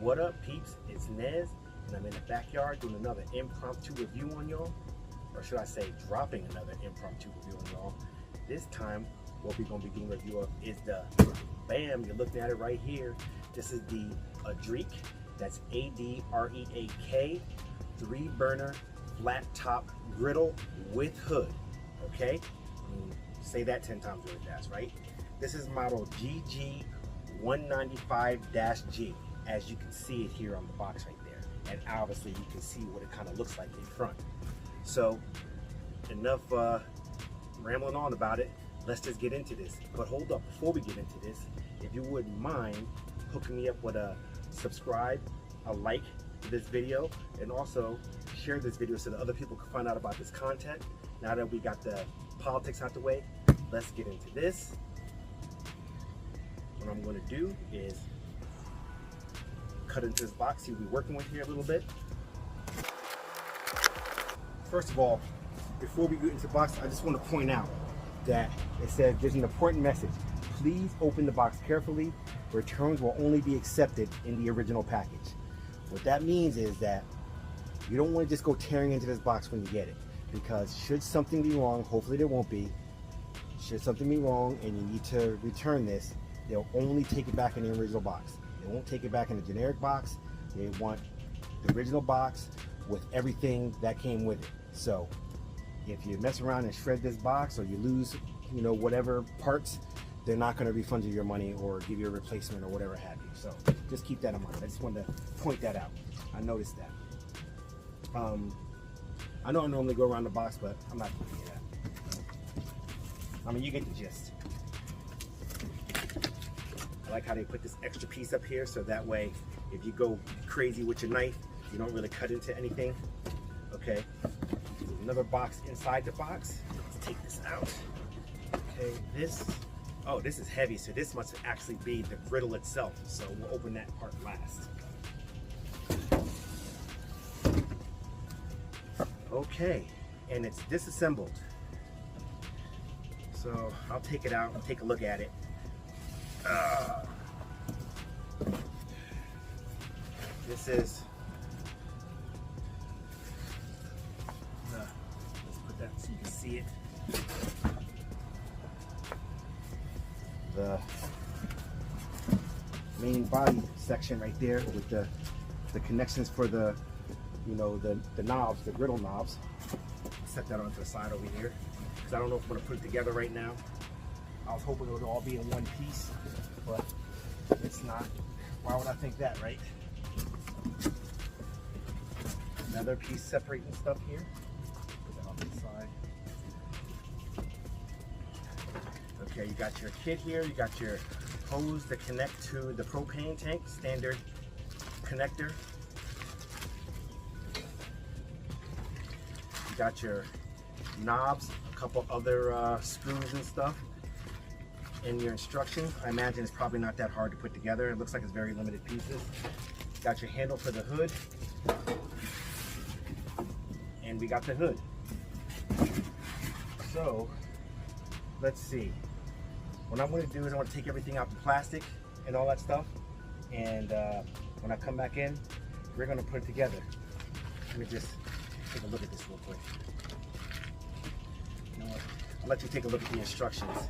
What up, peeps? It's Nez, and I'm in the backyard doing another impromptu review on y'all. Or should I say, dropping another impromptu review on y'all. This time, what we're going to be doing a review of is the, bam, you're looking at it right here. This is the Adreak, that's A-D-R-E-A-K, 3-burner, flat top griddle with hood, okay? Say that 10 times really fast, right? This is model GG195-G, as you can see it here on the box right there. And obviously you can see what it kind of looks like in front. So enough rambling on about it. Let's just get into this. But hold up, before we get into this, if you wouldn't mind hooking me up with a subscribe, a like to this video, and also share this video so that other people can find out about this content. Now that we got the politics out the way, let's get into this. What I'm going to do is cut into this box, see what we're working with here a little bit. First of all, before we get into the box, I just want to point out that it says there's an important message. Please open the box carefully. Returns will only be accepted in the original package. What that means is that you don't want to just go tearing into this box when you get it, because should something be wrong, hopefully there won't be, should something be wrong and you need to return this, they'll only take it back in the original box. They won't take it back in the generic box. They want the original box with everything that came with it. So if you mess around and shred this box, or you lose, you know, whatever parts, they're not going to refund you your money or give you a replacement or whatever have you. So just keep that in mind. I just wanted to point that out. I noticed that. I know I normally go around the box, but I'm not going to do that. I mean, you get the gist. I like how they put this extra piece up here, so that way if you go crazy with your knife, you don't really cut into anything. Okay, there's another box inside the box. Let's take this out. Okay, this is heavy, so this must actually be the griddle itself, so we'll open that part last. Okay, and it's disassembled, so I'll take it out and take a look at it. This is let's put that so you can see it. The main body section right there with the connections for the, you know, the knobs, the griddle knobs. Set that onto the side over here because I don't know if I'm going to put it together right now. I was hoping it would all be in one piece, but it's not. Why would I think that, right? Another piece separating stuff here. Put that on the side. Okay, you got your kit here. You got your hose to connect to the propane tank, standard connector. You got your knobs, a couple other screws and stuff. In your instruction, I imagine it's probably not that hard to put together. It looks like it's very limited pieces. Got your handle for the hood. And we got the hood. So, let's see. What I'm going to do is I want to take everything out the plastic and all that stuff. And when I come back in, we're going to put it together. Let me just take a look at this real quick. You know what? I'll let you take a look at the instructions.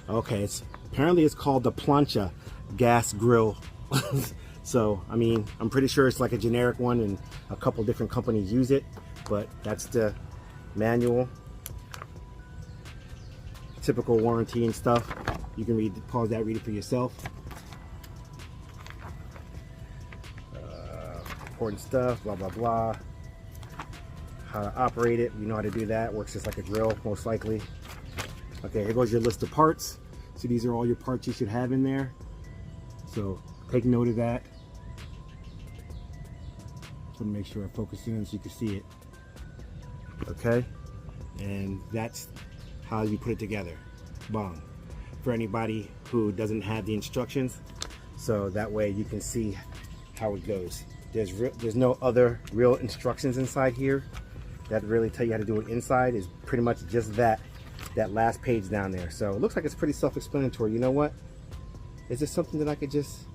Okay, apparently it's called the plancha gas grill. So, I mean, I'm pretty sure it's like a generic one and a couple different companies use it, but that's the manual. Typical warranty and stuff. You can pause that, read it for yourself. Important stuff, blah, blah, blah. How to operate it, you know how to do that. Works just like a drill, most likely. Okay, here goes your list of parts. So these are all your parts you should have in there. So take note of that. Just want to make sure I focus in so you can see it. Okay, and that's how you put it together. Bong. For anybody who doesn't have the instructions, so that way you can see how it goes. There's no other real instructions inside here that really tell you how to do it inside. Is pretty much just that. that last page down there. So it looks like it's pretty self-explanatory. You know what? Is this something that I could just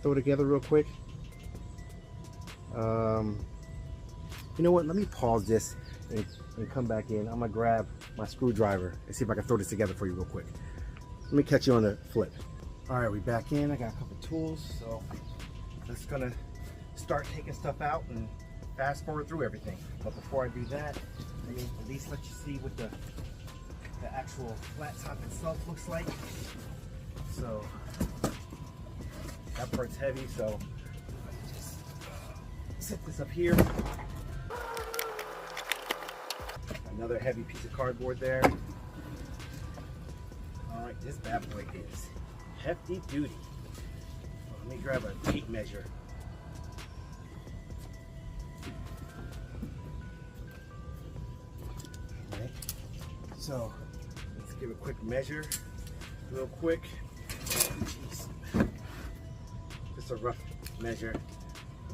throw together real quick? You know what? Let me pause this and come back in. I'm gonna grab my screwdriver and see if I can throw this together for you real quick. Let me catch you on the flip. All right, we back in. I got a couple tools, so let's gonna start taking stuff out and fast forward through everything. But before I do that, let me at least let you see what the actual flat top itself looks like. So that part's heavy, so let me just set this up here. Another heavy piece of cardboard there. All right, this bad boy is hefty duty. Let me grab a tape measure. Okay, so let's give a quick measure, real quick. Just a rough measure.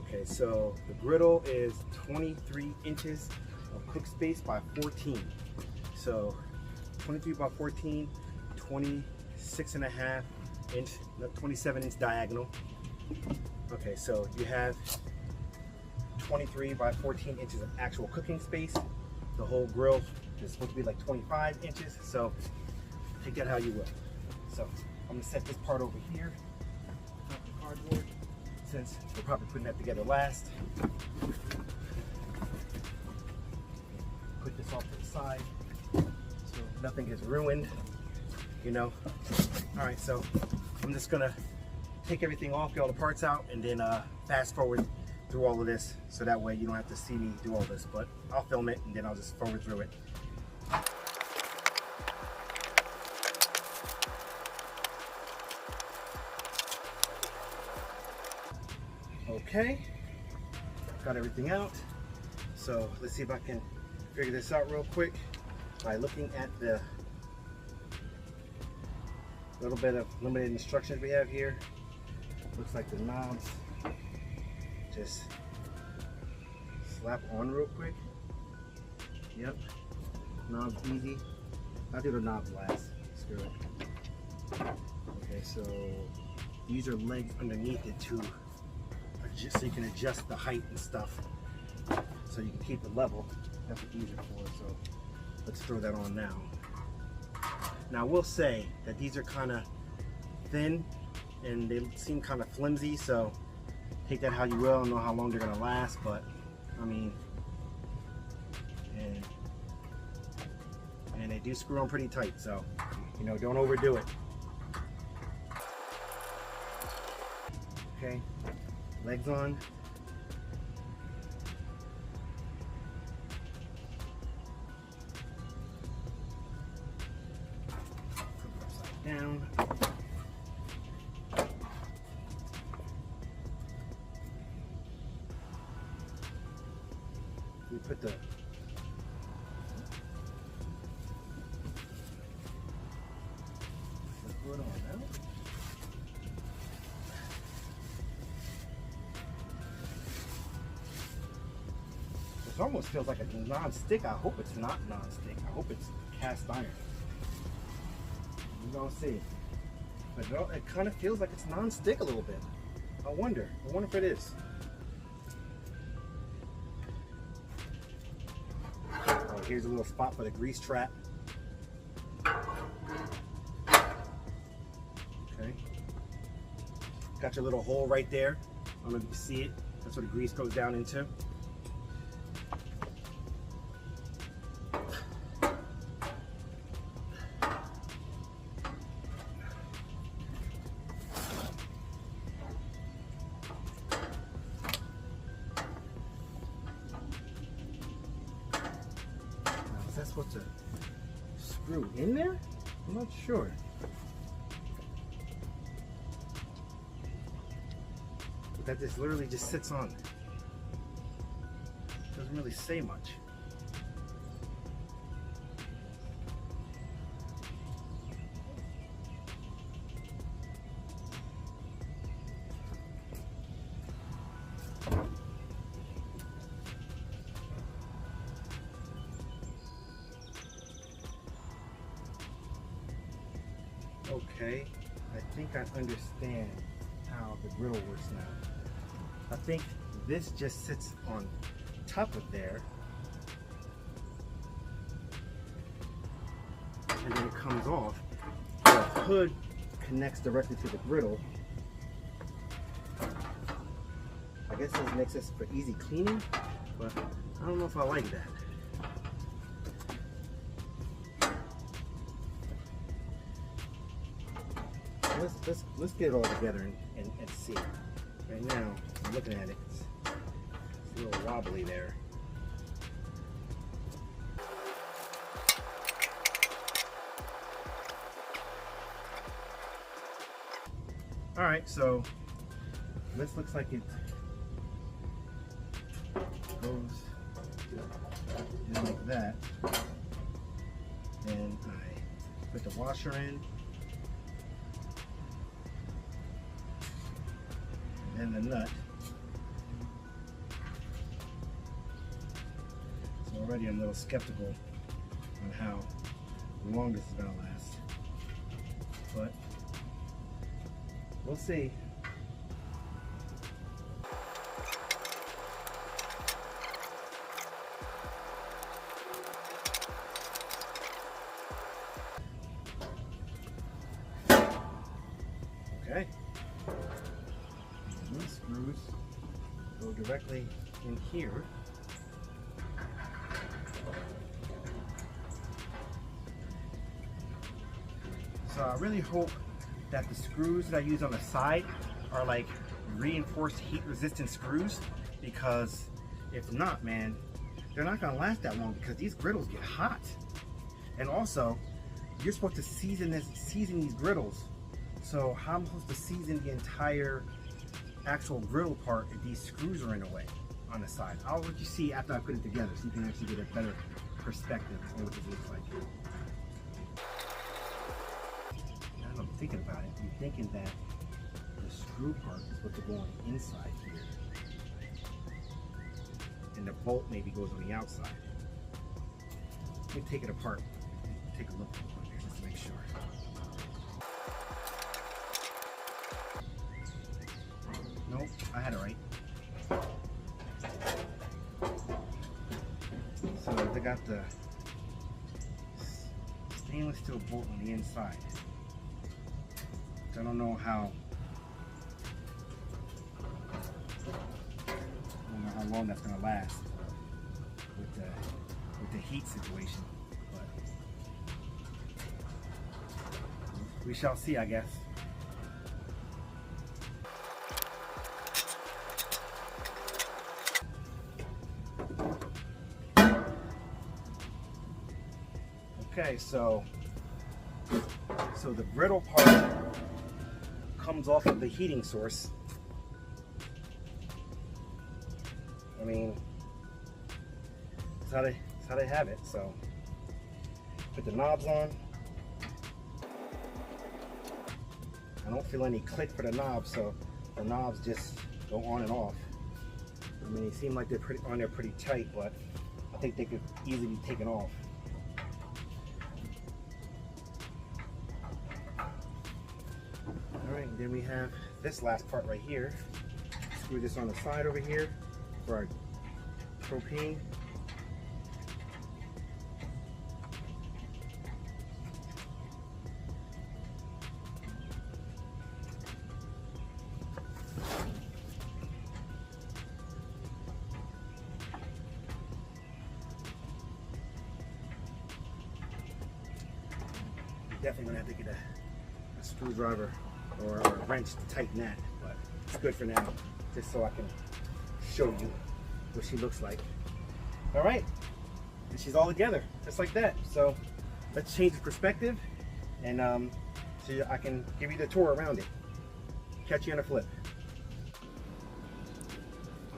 Okay, so the griddle is 23 inches of cook space by 14. So 23 by 14, 26.5 inch, 27 inch diagonal. Okay, so you have 23 by 14 inches of actual cooking space. The whole grill is supposed to be like 25 inches, so take that how you will. So I'm gonna set this part over here, top the cardboard, since we're probably putting that together last. Put this off to the side so nothing gets ruined, you know. All right, so I'm just gonna take everything off, get all the parts out, and then fast forward through all of this, so that way you don't have to see me do all this, but I'll film it and then I'll just forward through it. Okay, got everything out. So let's see if I can figure this out real quick by looking at the little bit of limited instructions we have here. Looks like the knobs just slap on real quick. Yep, knobs easy. I'll do the knobs last. Screw it. Okay, so these are legs underneath it too, just so you can adjust the height and stuff, so you can keep it level. That's what these are for. So let's throw that on now. Now I will say that these are kind of thin and they seem kind of flimsy, so take that how you will. I don't know how long they're gonna last, but I mean, and they do screw on pretty tight, so you know, don't overdo it. Okay, legs on. Upside down. We put the hood on now. It almost feels like a non-stick. I hope it's not non-stick. I hope it's cast iron. We're gonna see. But it kind of feels like it's non-stick a little bit. I wonder if it is. Oh, here's a little spot for the grease trap. Okay. Got your little hole right there. I don't know if you can see it. That's where the grease goes down into. Is that supposed to screw in there? I'm not sure. But that just literally just sits on. Doesn't really say much. Okay, I think I understand how the griddle works now. I think this just sits on top of there, and then it comes off. The hood connects directly to the griddle. I guess this makes this for easy cleaning, but I don't know if I like that. Let's get it all together and see. Right now, I'm looking at it. It's a little wobbly there. All right, so this looks like it goes in like that. And I put the washer in. And the nut. So already I'm a little skeptical on how long this is going to last. But we'll see. Okay. These screws go directly in here. So I really hope that the screws that I use on the side are like reinforced heat resistant screws, because if not, man, they're not gonna last that long because these griddles get hot. And also, you're supposed to season these griddles. So how am I supposed to season the entire actual griddle part if these screws are in the way on the side? I'll let you see after I put it together so you can actually get a better perspective on what this looks like. Now that I'm thinking about it, I'm thinking that the screw part is supposed to go on the inside here, and the bolt maybe goes on the outside. Let me take it apart, take a look just to make sure. Nope, I had it right. So they got the stainless steel bolt on the inside. I don't know how long that's gonna last with the heat situation, but we shall see, I guess. Okay, so the griddle part comes off of the heating source. I mean, that's how they have it. So put the knobs on. I don't feel any click for the knobs, so the knobs just go on and off. I mean, they seem like they're on there pretty tight, but I think they could easily be taken off. All right, and then we have this last part right here. Screw this on the side over here for our propane. Definitely gonna have to get a screwdriver or a wrench to tighten that, but it's good for now, just so I can show you what she looks like. All right, and she's all together, just like that. So let's change the perspective, and so I can give you the tour around it. Catch you on a flip.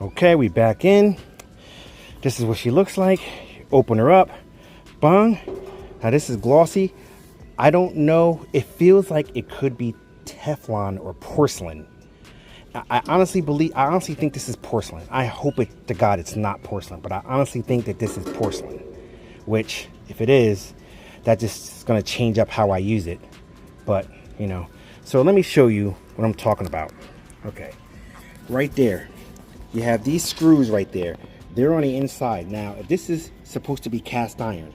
Okay, we back in. This is what she looks like. Open her up, bang. Now this is glossy. I don't know, it feels like it could be Teflon or porcelain. I honestly think this is porcelain. I hope to God it's not porcelain, but I honestly think that this is porcelain, which if it is, that just is gonna change up how I use it. But you know. So let me show you what I'm talking about. Okay, right there, you have these screws right there. They're on the inside. Now, if this is supposed to be cast iron,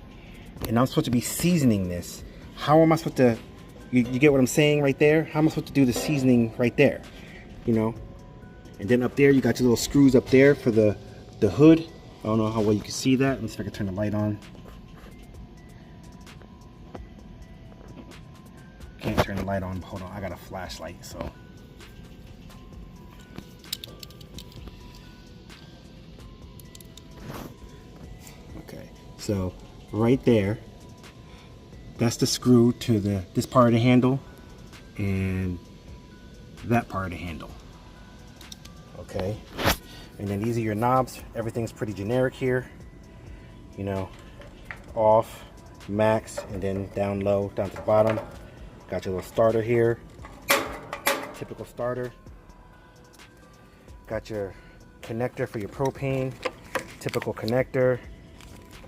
and I'm supposed to be seasoning this, how am I supposed to, you get what I'm saying right there? How am I supposed to do the seasoning right there, you know? And then up there, you got your little screws up there for the hood. I don't know how well you can see that. Let me see if I can turn the light on. Can't turn the light on. Hold on, I got a flashlight, so. Okay, so right there, that's the screw to this part of the handle and that part of the handle. Okay, and then these are your knobs. Everything's pretty generic here, you know, off, max, and then down low, down to the bottom. Got your little starter here, typical starter. Got your connector for your propane, typical connector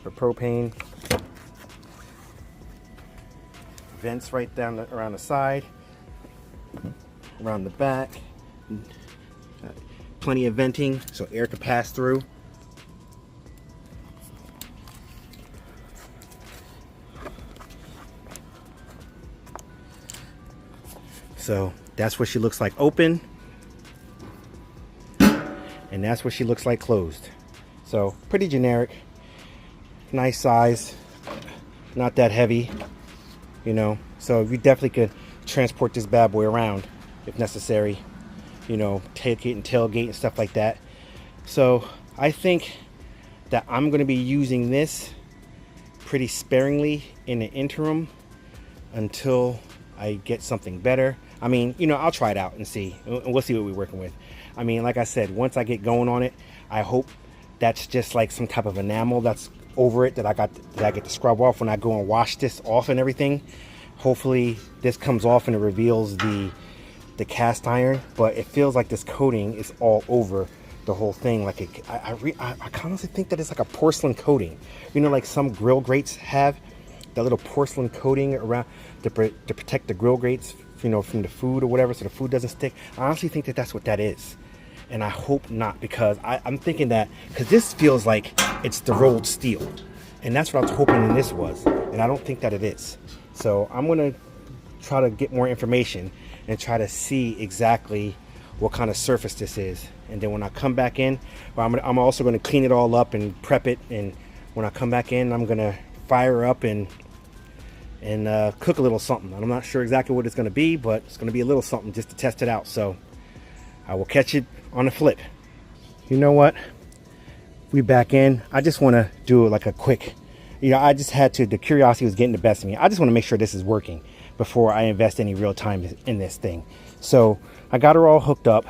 for propane. Vents right down around the side, around the back. Plenty of venting so air can pass through. So that's what she looks like open, and that's what she looks like closed. So pretty generic, nice size, not that heavy, you know. So you definitely could transport this bad boy around if necessary, you know, tailgate and tailgate and stuff like that. So I think that I'm going to be using this pretty sparingly in the interim until I get something better. I mean, you know, I'll try it out and see, and we'll see what we're working with. I mean, like I said, once I get going on it, I hope that's just like some type of enamel that's over it that I get to scrub off when I go and wash this off and everything. Hopefully this comes off and it reveals the cast iron, but it feels like this coating is all over the whole thing. Like I honestly think that it's like a porcelain coating, you know, like some grill grates have that little porcelain coating around to protect the grill grates, you know, from the food or whatever, so the food doesn't stick. I honestly think that that's what that is, and I hope not, because I'm thinking that, because this feels like it's the rolled steel, and that's what I was hoping this was, and I don't think that it is. So I'm gonna try to get more information and try to see exactly what kind of surface this is, and then when I come back in, well, I'm also going to clean it all up and prep it, and when I come back in, I'm going to fire up and cook a little something. I'm not sure exactly what it's going to be, but it's going to be a little something just to test it out. So I will catch it on the flip. You know what? We back in. I just want to do like a quick, you know, I just had to, the curiosity was getting the best of me. I just want to make sure this is working before I invest any real time in this thing. So I got her all hooked up,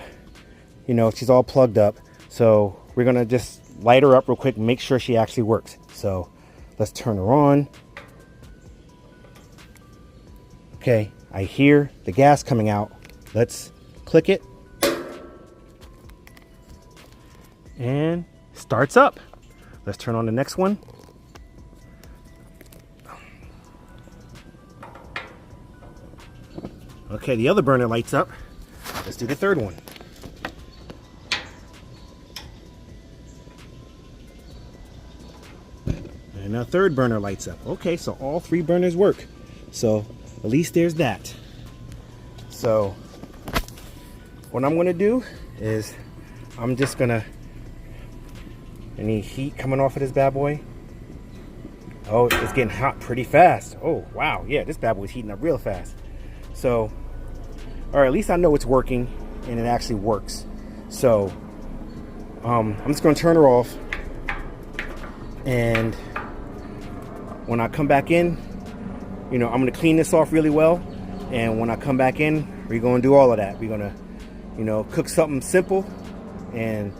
you know, she's all plugged up. So we're gonna just light her up real quick and make sure she actually works. So let's turn her on. Okay, I hear the gas coming out. Let's click it. And starts up. Let's turn on the next one. Okay, the other burner lights up. Let's do the third one. And our third burner lights up. Okay, so all three burners work. So at least there's that. So what I'm gonna do is I'm just gonna, any heat coming off of this bad boy? Oh, it's getting hot pretty fast. Oh, wow, yeah, this bad boy's heating up real fast. So, or at least I know it's working and it actually works. So I'm just going to turn her off, and when I come back in, you know, I'm going to clean this off really well, and when I come back in, we're going to do all of that. We're going to, you know, cook something simple, and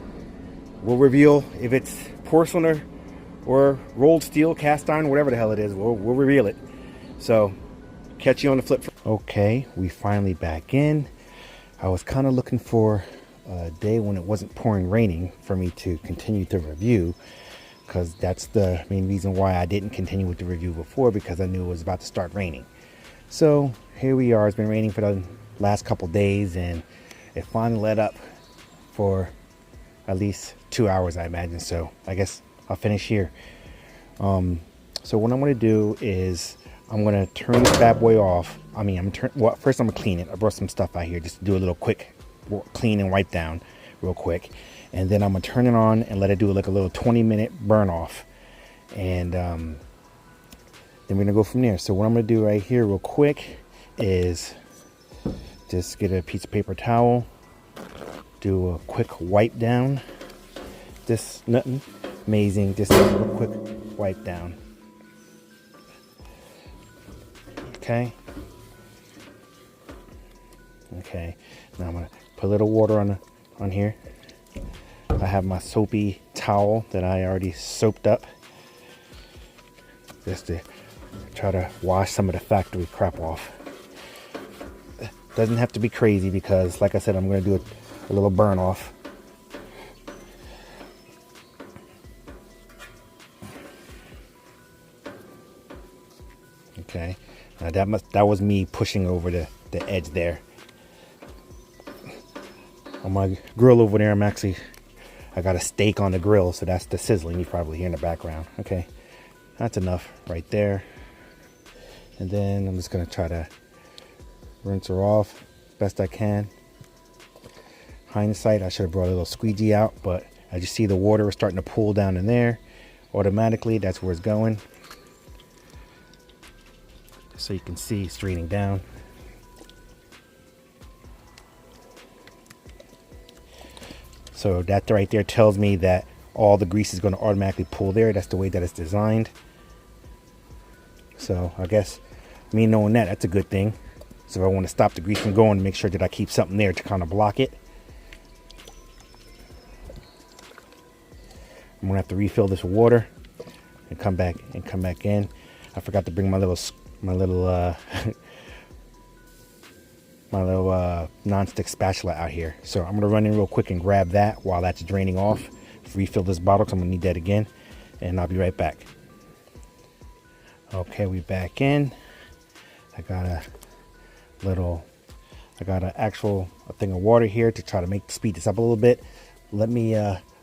we'll reveal if it's porcelain or rolled steel, cast iron, whatever the hell it is. We'll reveal it. So catch you on the flip. Okay, we finally back in. I was kind of looking for a day when it wasn't pouring raining for me to continue the review, because that's the main reason why I didn't continue with the review before, because I knew it was about to start raining. So here we are. It's been raining for the last couple days, and it finally let up for at least 2 hours, I imagine. So I guess I'll finish here. So what I'm going to do is I'm going to turn this bad boy off. Well, first I'm going to clean it. I brought some stuff out here just to do a little quick clean and wipe down real quick. And then I'm going to turn it on and let it do like a little 20-minute burn off. And then we're going to go from there. So what I'm going to do right here real quick is just get a piece of paper towel, do a quick wipe down. Just nothing amazing, just a little quick wipe down. Okay. Now I'm gonna put a little water on here. I have my soapy towel that I already soaped up, just to try to wash some of the factory crap off. Doesn't have to be crazy because, like I said, I'm gonna do a little burn off. Okay, now that was me pushing over the edge there. On my grill over there, I got a steak on the grill, so that's the sizzling you probably hear in the background. Okay, that's enough right there. And then I'm just gonna try to rinse her off best I can. Hindsight, I should have brought a little squeegee out, but as you see, the water is starting to pool down in there automatically. That's where it's going. So you can see it's draining down. So that right there tells me that all the grease is going to automatically pool there. That's the way that it's designed. So I guess me knowing that, that's a good thing. So if I want to stop the grease from going, make sure that I keep something there to kind of block it. I'm gonna have to refill this with water and come back in. I forgot to bring my little non-stick spatula out here. So I'm gonna run in real quick and grab that while that's draining off. Refill this bottle because I'm gonna need that again, and I'll be right back. Okay, we back in. I got an actual thing of water here to try to speed this up a little bit. Let me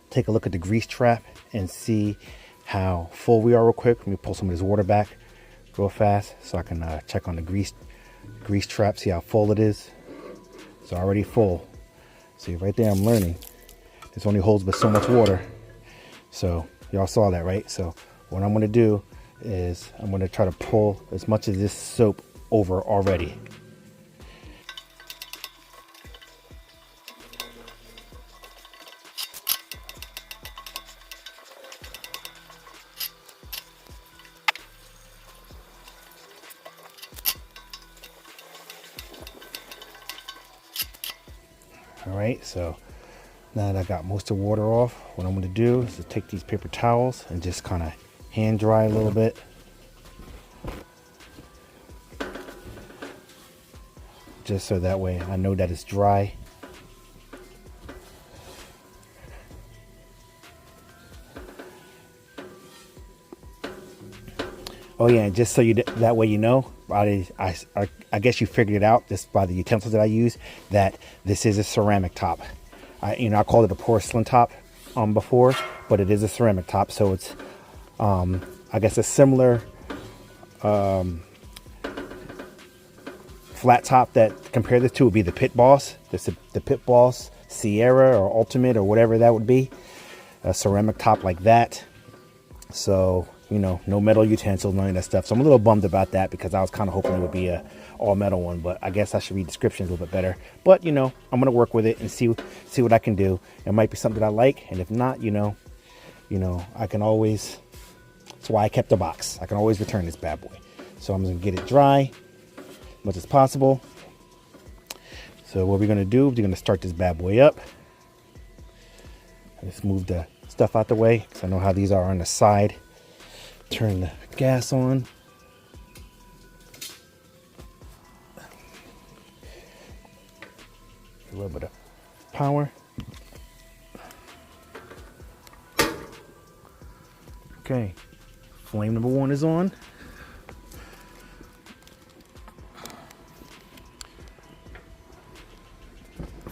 take a look at the grease trap and see how full we are real quick. Let me pull some of this water back real fast so I can check on the grease trap, see how full it is. It's already full. See right there, I'm learning. This only holds but so much water. So y'all saw that, right? So what I'm gonna do is I'm gonna try to pull as much of this soap over already. All right, so now that I got most of the water off, what I'm going to do is to take these paper towels and just kind of hand dry a little bit. Just so that way I know that it's dry. Oh yeah, and just so that way you know, I guess you figured it out just by the utensils that I use, that this is a ceramic top. I called it a porcelain top before, but it is a ceramic top. So it's I guess a similar flat top that compare this to would be the Pit Boss. The Pit Boss Sierra or Ultimate or whatever that would be, a ceramic top like that. So no metal utensils, none of that stuff. So I'm a little bummed about that because I was kind of hoping it would be a all metal one, but I guess I should read descriptions a little bit better. But I'm gonna work with it and see what I can do. It might be something I like, and if not, I can always. That's why I kept the box. I can always return this bad boy. So I'm gonna get it dry as much as possible. So what we're gonna do is we're gonna start this bad boy up. Let's move the stuff out the way because I know how these are on the side. Turn the gas on. A little bit of power. Okay, flame number 1 is on.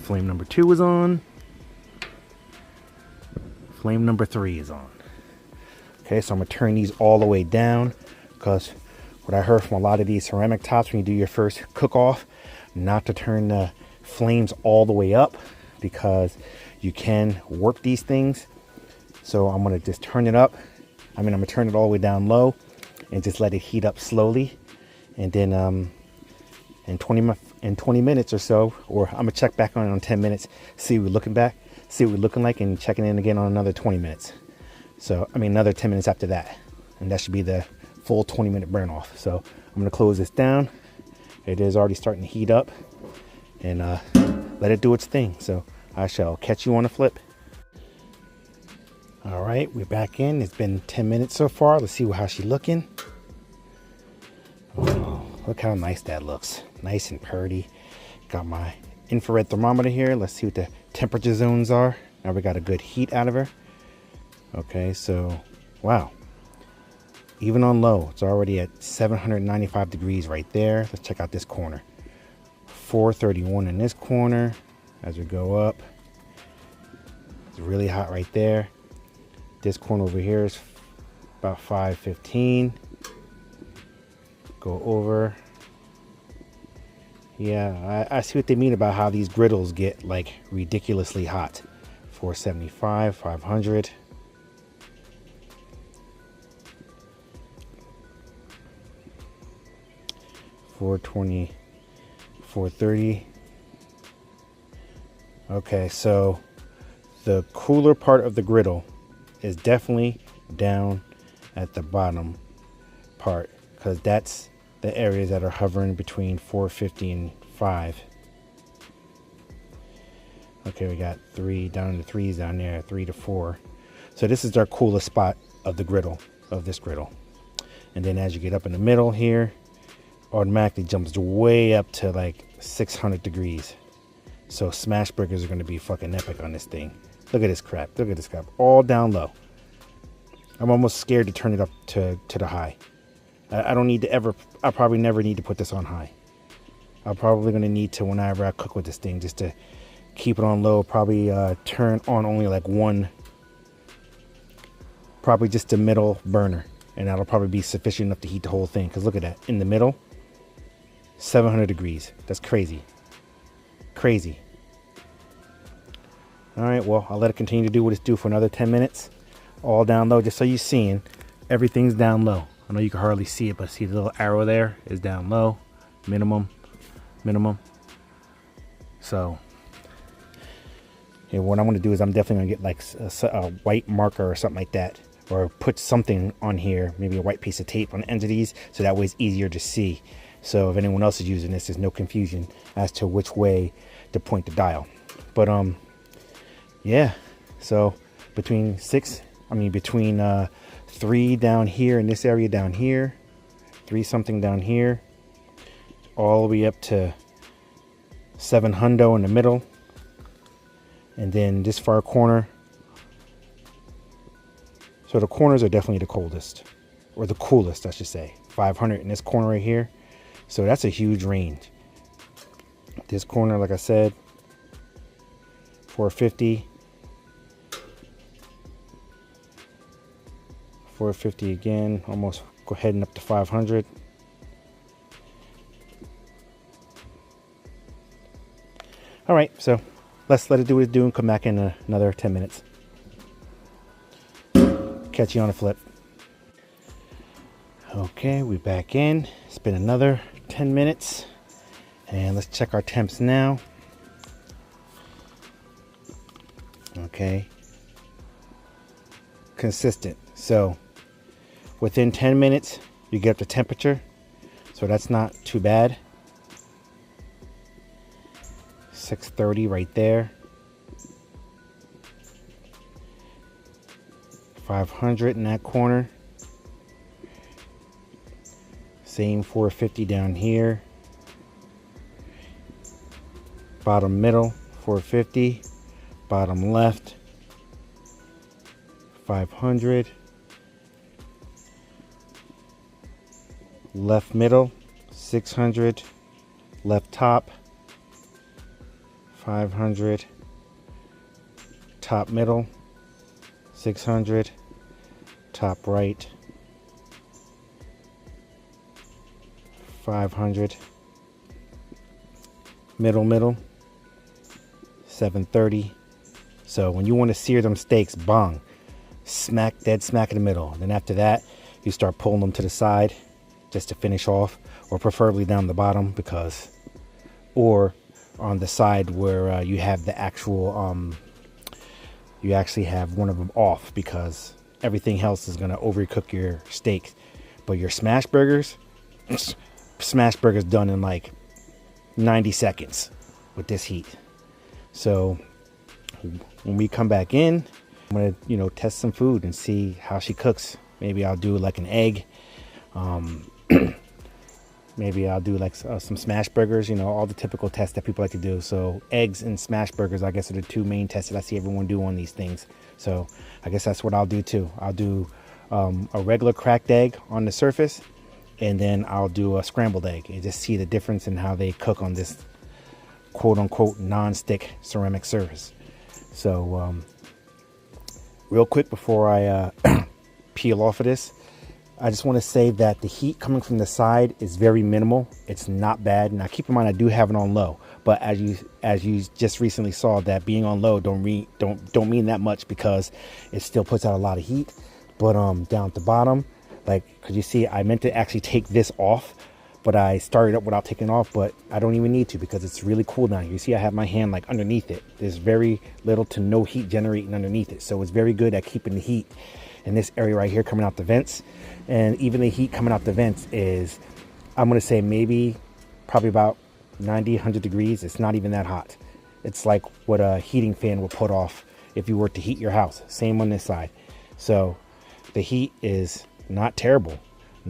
Flame number 2 is on. Flame number 3 is on. Okay, so I'm gonna turn these all the way down, because what I heard from a lot of these ceramic tops when you do your first cook off, not to turn the flames all the way up, because you can warp these things. So I'm gonna just turn it up. I'm gonna turn it all the way down low and just let it heat up slowly. And then in 20 minutes or so, or I'm gonna check back on it in 10 minutes, see what we're looking like, and checking in again on another 20 minutes. So, I mean, another 10 minutes after that. And that should be the full 20-minute burn off. So I'm gonna close this down. It is already starting to heat up, and let it do its thing. So I shall catch you on the flip. All right, we're back in. It's been 10 minutes so far. Let's see how she's looking. Oh, look how nice that looks. Nice and purty. Got my infrared thermometer here. Let's see what the temperature zones are. Now we got a good heat out of her. Okay, so wow. Even on low, it's already at 795 degrees right there. Let's check out this corner. 431 in this corner. As we go up, it's really hot right there. This corner over here is about 515. Go over. Yeah, I see what they mean about how these griddles get like ridiculously hot. 475, 500. $420, $430. Okay, so the cooler part of the griddle is definitely down at the bottom part, because that's the areas that are hovering between 450 and 5. Okay, we got 3 down in the 3s down there, 3 to 4. So this is our coolest spot of the griddle, of this griddle. And then as you get up in the middle here, automatically jumps way up to like 600 degrees. So smash burgers are going to be fucking epic on this thing. Look at this crap. Look at this crap. All down low. I'm almost scared to turn it up to the high. I don't need to ever, I probably never need to put this on high. I'm probably going to need to, whenever I cook with this thing, just to keep it on low. Probably turn on only like one, probably just the middle burner. And that'll probably be sufficient enough to heat the whole thing. Because look at that. In the middle, 700 degrees. That's crazy. Crazy. All right, well, I'll let it continue to do what it's do for another 10 minutes. All down low, just so you're seeing everything's down low. I know you can hardly see it, but see the little arrow there is down low. Minimum. So, yeah, what I'm going to do is I'm definitely going to get like a white marker or something like that. Or put something on here, maybe a white piece of tape on the ends of these, so that way it's easier to see. So if anyone else is using this, there's no confusion as to which way to point the dial. But yeah, so between 3 down here in this area down here, 3 something down here, all the way up to 700 in the middle, and then this far corner. So the corners are definitely the coldest, or the coolest, I should say. 500 in this corner right here. So that's a huge range. This corner, like I said, 450. 450 again, almost heading up to 500. All right, so let's let it do what it's doing. Come back in another 10 minutes. Catch you on a flip. Okay, we're back in. It's been another 10 minutes. And let's check our temps now. Okay. Consistent. So within 10 minutes, you get up to temperature. So that's not too bad. 630 right there. 500 in that corner. Same 450 down here. Bottom middle, 450. Bottom left, 500. Left middle, 600. Left top, 500, top middle, 600, top right, 500, middle, 730. So when you want to sear them steaks, bang, dead smack in the middle. Then after that, you start pulling them to the side just to finish off, or preferably down the bottom, because, or on the side where you have the actual, you actually have one of them off, because everything else is going to overcook your steak. But your smash burgers done in like 90 seconds with this heat. So when we come back in, I'm gonna, you know, test some food and see how she cooks. Maybe I'll do like an egg. Maybe I'll do like some smash burgers, you know, all the typical tests that people like to do. So eggs and smash burgers, I guess, are the two main tests that I see everyone do on these things. So I guess that's what I'll do too. I'll do a regular cracked egg on the surface, and then I'll do a scrambled egg and just see the difference in how they cook on this quote unquote non-stick ceramic surface. So real quick before I peel off of this, I just want to say that the heat coming from the side is very minimal. It's not bad. Now keep in mind I do have it on low, but as you just recently saw, that being on low don't mean that much, because it still puts out a lot of heat. But down at the bottom, like, cause you see I meant to actually take this off, but I started up without taking off, but I don't even need to, because it's really cool down here. You see I have my hand like underneath it. There's very little to no heat generating underneath it. So it's very good at keeping the heat in this area right here coming out the vents. And even the heat coming out the vents is, I'm going to say maybe probably about 90, 100 degrees. It's not even that hot. It's like what a heating fan would put off if you were to heat your house. Same on this side. So the heat is not terrible.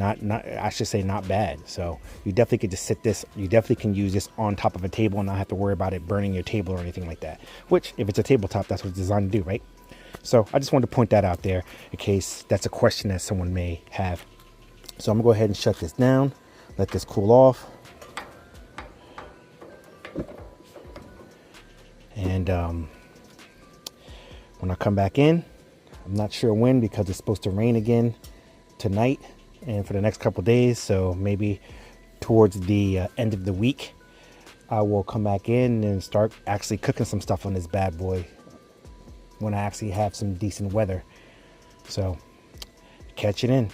I should say not bad. So you definitely could just sit this, you definitely can use this on top of a table and not have to worry about it burning your table or anything like that. Which, if it's a tabletop, that's what it's designed to do, right? So I just wanted to point that out there in case that's a question that someone may have. So I'm gonna go ahead and shut this down, let this cool off. And when I come back in, I'm not sure when, because it's supposed to rain again tonight and for the next couple of days. So maybe towards the end of the week, I will come back in and start actually cooking some stuff on this bad boy when I actually have some decent weather. So catch it in.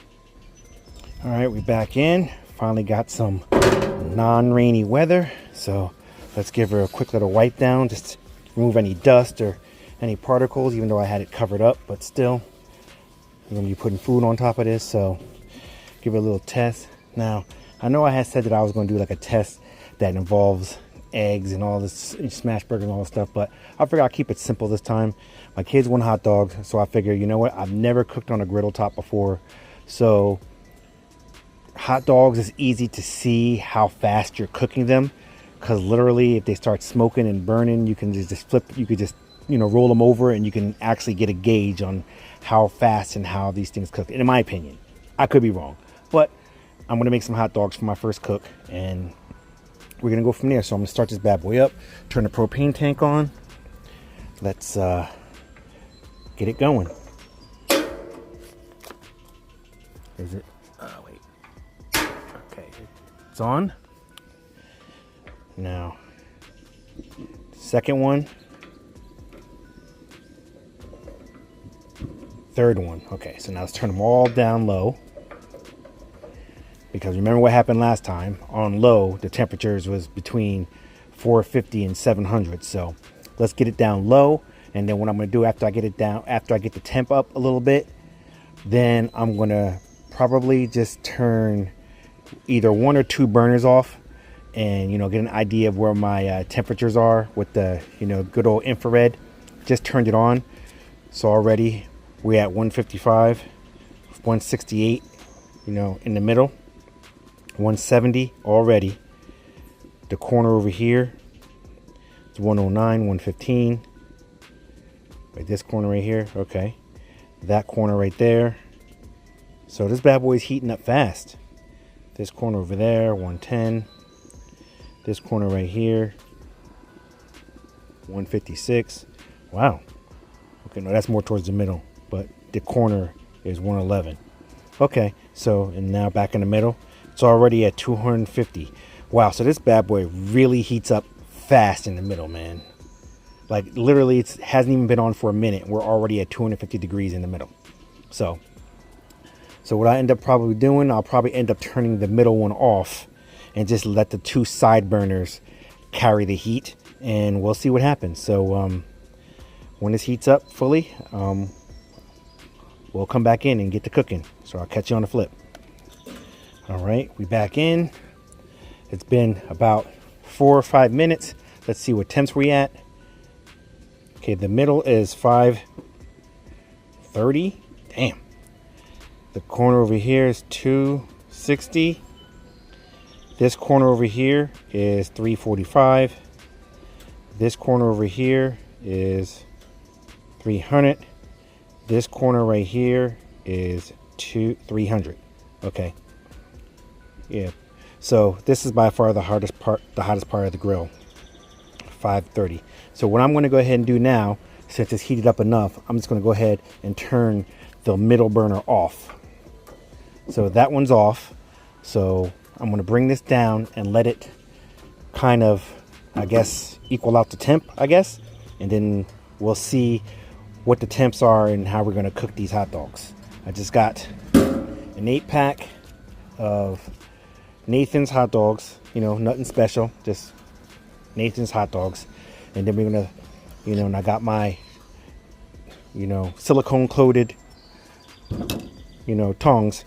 All right, we're back in. Finally got some non-rainy weather. So let's give her a quick little wipe down, just to remove any dust or any particles, even though I had it covered up, but still, I'm gonna be putting food on top of this. So give it a little test. Now, I know I had said that I was gonna do like a test that involves eggs and all this smash burger and all this stuff, but I figured I'll keep it simple this time. My kids want hot dogs, so I figure, you know what, I've never cooked on a griddle top before, so hot dogs is easy to see how fast you're cooking them, because literally if they start smoking and burning, you can just flip, you could just, you know, roll them over and you can actually get a gauge on how fast and how these things cook. And in my opinion, I could be wrong, but I'm gonna make some hot dogs for my first cook and we're gonna go from there. So I'm gonna start this bad boy up, turn the propane tank on. Let's get it going. Is it? Oh, wait. Okay, it's on. Now, second one. Third one. Okay, so now let's turn them all down low. Because remember what happened last time. On low, the temperatures was between 450 and 700. So let's get it down low. And then what I'm going to do after I get it down, after I get the temp up a little bit, then I'm going to probably just turn either one or two burners off and, you know, get an idea of where my temperatures are with the, you know, good old infrared. Just turned it on. So already we're at 155, 168, you know, in the middle, 170 already. The corner over here is 109, 115. Right, this corner right here, okay. That corner right there. So this bad boy is heating up fast. This corner over there, 110. This corner right here, 156. Wow. Okay, no, that's more towards the middle, but the corner is 111. Okay, so, and now back in the middle, it's already at 250. Wow, so this bad boy really heats up fast in the middle, man. Like literally, it hasn't even been on for a minute. We're already at 250 degrees in the middle. So what I end up probably doing, I'll probably end up turning the middle one off and just let the two side burners carry the heat, and we'll see what happens. So when this heats up fully, we'll come back in and get to cooking. So I'll catch you on the flip. All right, we back in. It's been about 4 or 5 minutes. Let's see what temps we at. Okay, the middle is 530. Damn. The corner over here is 260. This corner over here is 345. This corner over here is 300. This corner right here is 300. Okay. Yeah. So this is by far the hottest part of the grill. 530. So what I'm going to go ahead and do now, since it's heated up enough, I'm just going to go ahead and turn the middle burner off. So that one's off. So I'm going to bring this down and let it kind of, I guess, equal out the temp, I guess. And then we'll see what the temps are and how we're going to cook these hot dogs. I just got an 8-pack of Nathan's hot dogs, you know, nothing special, just Nathan's hot dogs. And then we're gonna, you know, and I got my, you know, silicone coated, you know, tongs.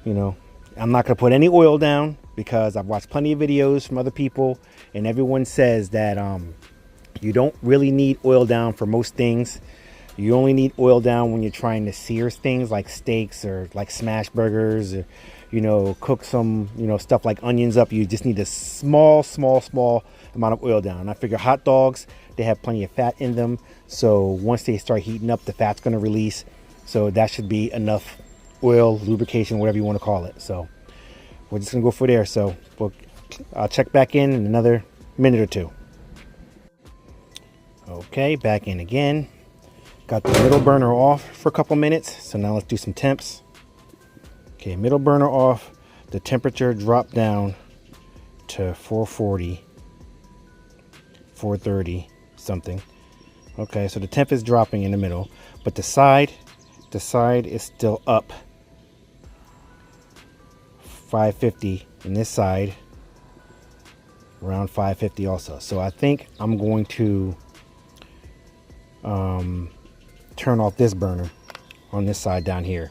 You know, I'm not gonna put any oil down because I've watched plenty of videos from other people, and everyone says that you don't really need oil down for most things. You only need oil down when you're trying to sear things like steaks or like smash burgers, or, you know, cook some, you know, stuff like onions up. You just need a small amount of oil down. And I figure hot dogs, they have plenty of fat in them. So once they start heating up, the fat's going to release. So that should be enough oil, lubrication, whatever you want to call it. So we're just going to go for there. So I'll check back in another minute or two. Okay, back in again. Got the middle burner off for a couple minutes. So now let's do some temps. Okay, middle burner off. The temperature dropped down to 440, 430 something. Okay, so the temp is dropping in the middle, but the side is still up 550 in this side, around 550 also. So I think I'm going to turn off this burner on this side down here,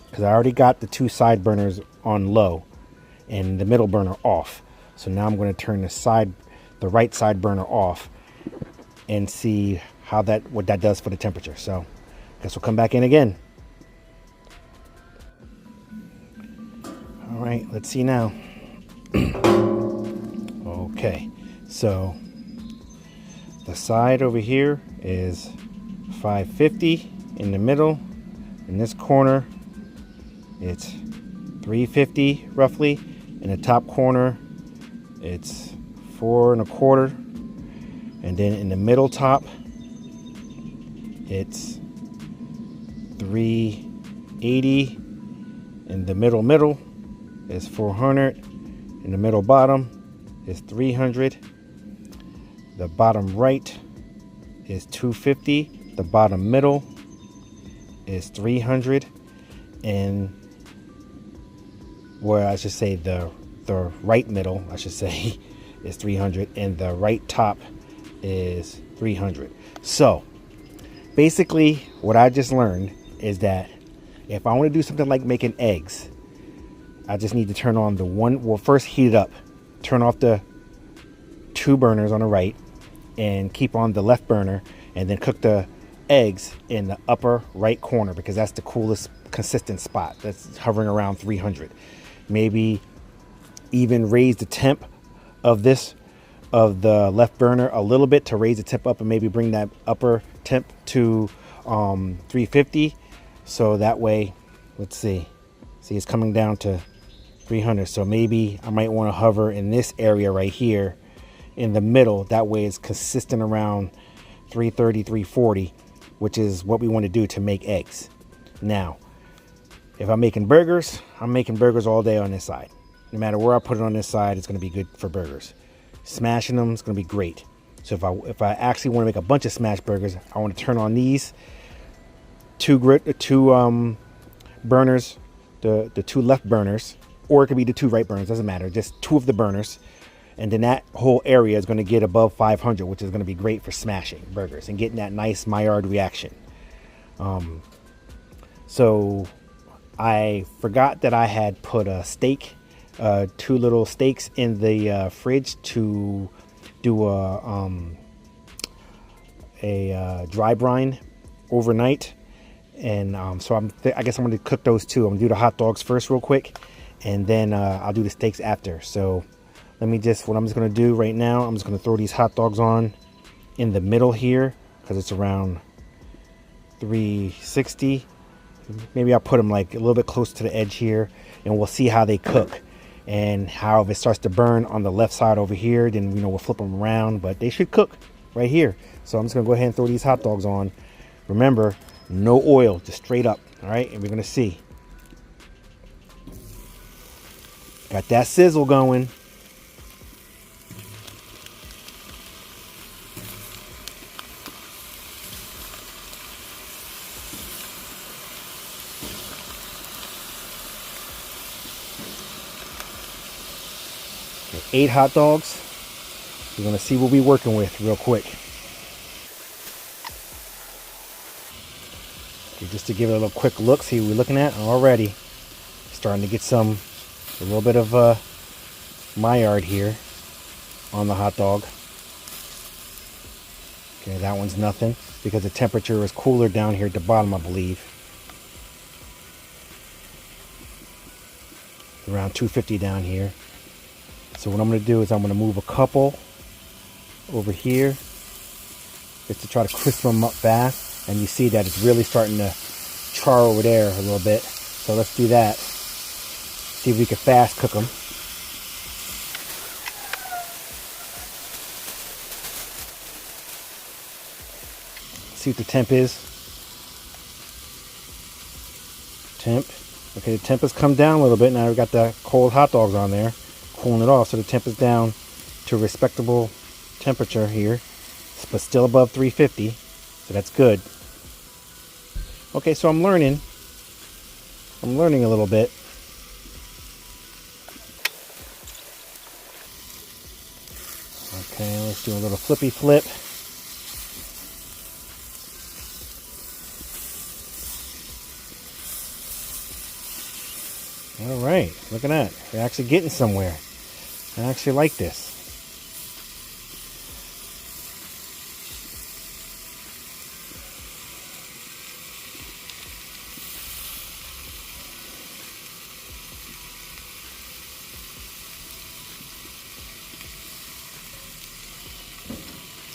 because I already got the two side burners on low and the middle burner off. So now I'm going to turn the right side burner off and see what that does for the temperature. So I guess we'll come back in again. All right, let's see now. Okay, so the side over here is 550 in the middle. In this corner, it's 350 roughly. In the top corner, it's 4 1/4. And then in the middle top, it's 380. In the middle is 400. In the middle bottom is 300. The bottom right is 250. The bottom middle is 300. And where I should say the right middle, I should say, is 300, and the right top is 300. So basically what I just learned is that if I want to do something like making eggs, I just need to turn on the one, well, first heat it up, turn off the two burners on the right and keep on the left burner, and then cook the eggs in the upper right corner, because that's the coolest consistent spot. That's hovering around 300. Maybe even raise the temp of the left burner a little bit to raise the temp up, and maybe bring that upper temp to 350. So that way, let's see it's coming down to 300. So maybe I might want to hover in this area right here in the middle. That way it's consistent around 330, 340, which is what we want to do to make eggs. Now, if I'm making burgers, I'm making burgers all day on this side. No matter where I put it on this side, it's going to be good for burgers. Smashing them is going to be great. So if I actually want to make a bunch of smash burgers, I want to turn on these two burners, the two left burners, or it could be the two right burners, doesn't matter, just two of the burners. And then that whole area is going to get above 500, which is going to be great for smashing burgers and getting that nice Maillard reaction. So I forgot that I had put a steak, two little steaks in the fridge to do a dry brine overnight. And so I guess I'm going to cook those two. I'm going to do the hot dogs first real quick, and then I'll do the steaks after. So what I'm just going to do right now, I'm just going to throw these hot dogs on in the middle here because it's around 360. Maybe I'll put them like a little bit close to the edge here, and we'll see how they cook. And how if it starts to burn on the left side over here, then we'll flip them around, but they should cook right here. So I'm just gonna go ahead and throw these hot dogs on. Remember, no oil, just straight up. All right, and we're gonna see. Got that sizzle going. Okay, 8 hot dogs. We're gonna see what we're working with real quick. Okay, just to give it a little quick look, see what we're looking at already. Starting to get a little bit of Maillard here on the hot dog. Okay, that one's nothing because the temperature is cooler down here at the bottom, I believe. Around 250 down here. So what I'm going to do is I'm going to move a couple over here just to try to crisp them up fast. And you see that it's really starting to char over there a little bit. So let's do that. See if we can fast cook them. See what the temp is. Temp. Okay, the temp has come down a little bit. Now we've got the cold hot dogs on there, cooling it off. So the temp is down to a respectable temperature here, but still above 350. So that's good. Okay, so I'm learning a little bit. Okay, let's do a little flippy flip. All right, look at that. We're actually getting somewhere. I actually like this.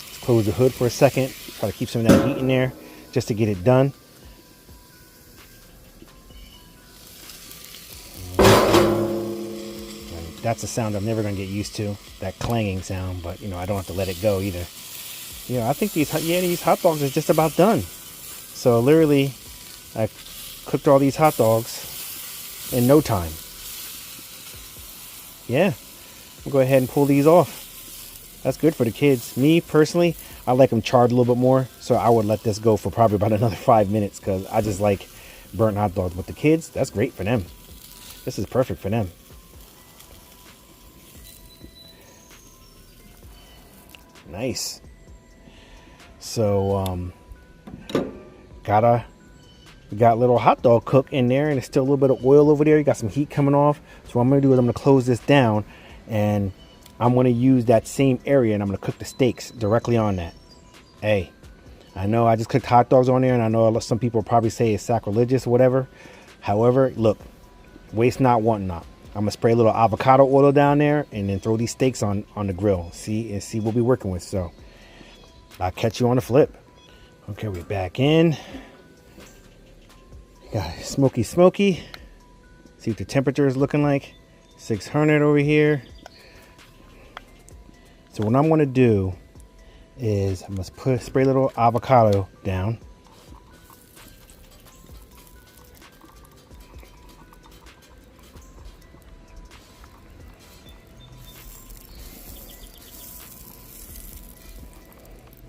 Let's close the hood for a second. Try to keep some of that heat in there just to get it done. That's a sound I'm never going to get used to, that clanging sound, but I don't have to let it go either. I think these hot dogs are just about done. So literally, I cooked all these hot dogs in no time. Yeah, we'll go ahead and pull these off. That's good for the kids. Me, personally, I like them charred a little bit more, so I would let this go for probably about another 5 minutes because I just like burnt hot dogs. But the kids, that's great for them. This is perfect for them. Nice. So got a little hot dog cook in there, and there's still a little bit of oil over there. You got some heat coming off. So what I'm gonna do is I'm gonna close this down, and I'm gonna use that same area, and I'm gonna cook the steaks directly on that. Hey, I know I just cooked hot dogs on there, and I know some people probably say it's sacrilegious or whatever. However, look, waste not, want not. I'm gonna spray a little avocado oil down there and then throw these steaks on the grill. See what we're working with. So I'll catch you on the flip. Okay, we're back in. Got smoky. See what the temperature is looking like. 600 over here. So what I'm going to do is I'm going to spray a little avocado down.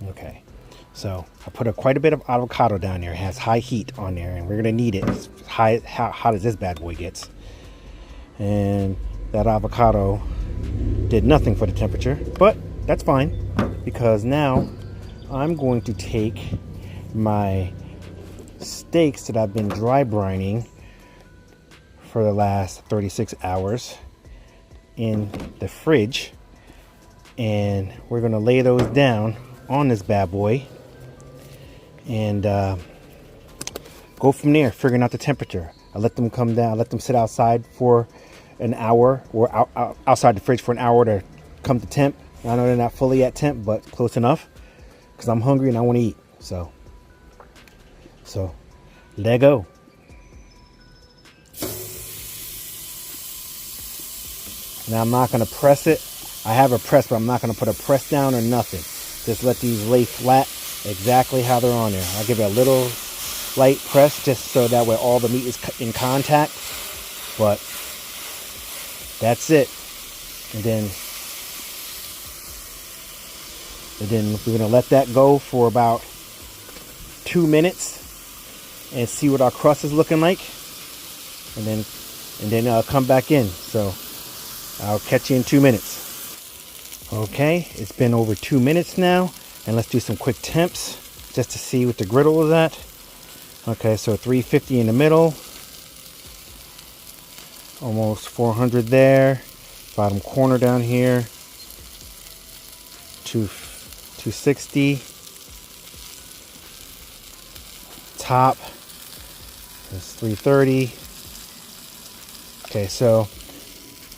Okay, so I put quite a bit of avocado down there. It has high heat on there, and we're going to need it as hot as this bad boy gets. And that avocado did nothing for the temperature, but that's fine, because now I'm going to take my steaks that I've been dry brining for the last 36 hours in the fridge, and we're going to lay those down on this bad boy and go from there, figuring out the temperature. I let them come down, I let them sit outside for an hour, or outside the fridge for an hour to come to temp. I know they're not fully at temp, but close enough, because I'm hungry and I want to eat. So let go. Now I'm not going to press it. I have a press, but I'm not going to put a press down or nothing. Just let these lay flat exactly how they're on there. I'll give it a little light press just so that way all the meat is in contact. But that's it. And then we're going to let that go for about 2 minutes and see what our crust is looking like. And then I'll come back in. So I'll catch you in 2 minutes. Okay, it's been over 2 minutes now, and let's do some quick temps just to see what the griddle is at. Okay, so 350 in the middle, almost 400 there. Bottom corner down here, 260. Top is 330. Okay, so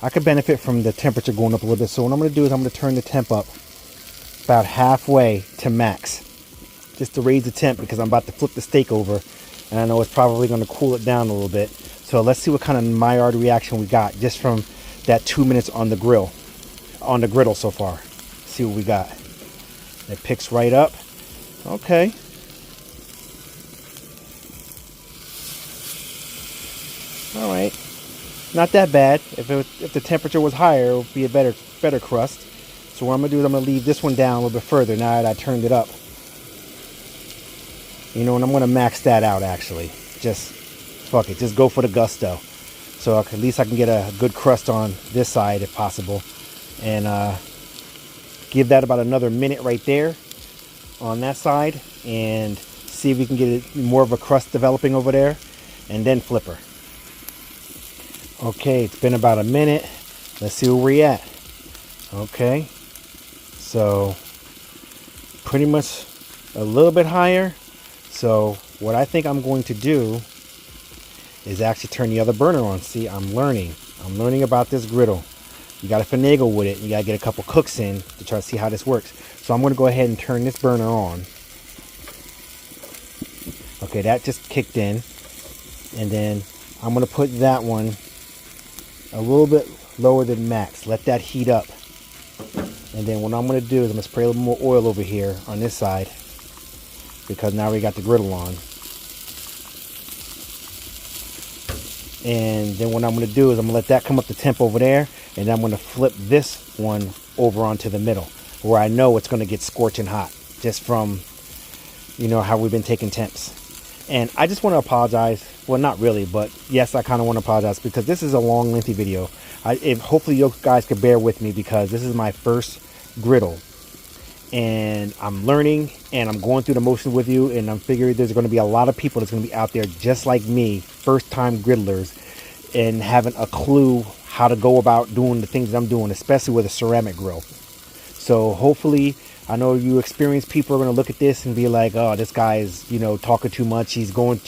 I could benefit from the temperature going up a little bit. So what I'm going to do is I'm going to turn the temp up about halfway to max, just to raise the temp, because I'm about to flip the steak over, and I know it's probably going to cool it down a little bit. So let's see what kind of Maillard reaction we got just from that 2 minutes on the griddle so far. See what we got. It picks right up. Okay. All right. Not that bad. If the temperature was higher, it would be a better crust. So what I'm going to do is I'm going to leave this one down a little bit further now that I turned it up. You know, and I'm going to max that out actually. Just, fuck it. Just go for the gusto. So at least I can get a good crust on this side if possible. And give that about another minute right there on that side. And see if we can get more of a crust developing over there. And then flip her. Okay, it's been about a minute. Let's see where we're at. Okay, so pretty much a little bit higher. So what I think I'm going to do is actually turn the other burner on. See, I'm learning about this griddle. You got to finagle with it. You got to get a couple cooks in to try to see how this works. So I'm going to go ahead and turn this burner on. Okay, that just kicked in. And then I'm going to put that one a little bit lower than max. Let that heat up. And then what I'm going to do is I'm going to spray a little more oil over here on this side, because now we got the griddle on. And then what I'm going to do is I'm going to let that come up to temp over there, and then I'm going to flip this one over onto the middle, where I know it's going to get scorching hot just from, you know, how we've been taking temps. And I just want to apologize. Well, not really, but yes, I kind of want to apologize, because this is a long, lengthy video. Hopefully you guys could bear with me, because this is my first griddle. And I'm learning, and I'm going through the motions with you, and I'm figuring there's going to be a lot of people that's going to be out there just like me, first-time griddlers, and having a clue how to go about doing the things that I'm doing, especially with a ceramic grill. So hopefully, I know you experienced people are going to look at this and be like, oh, this guy is, you know, talking too much. He's doing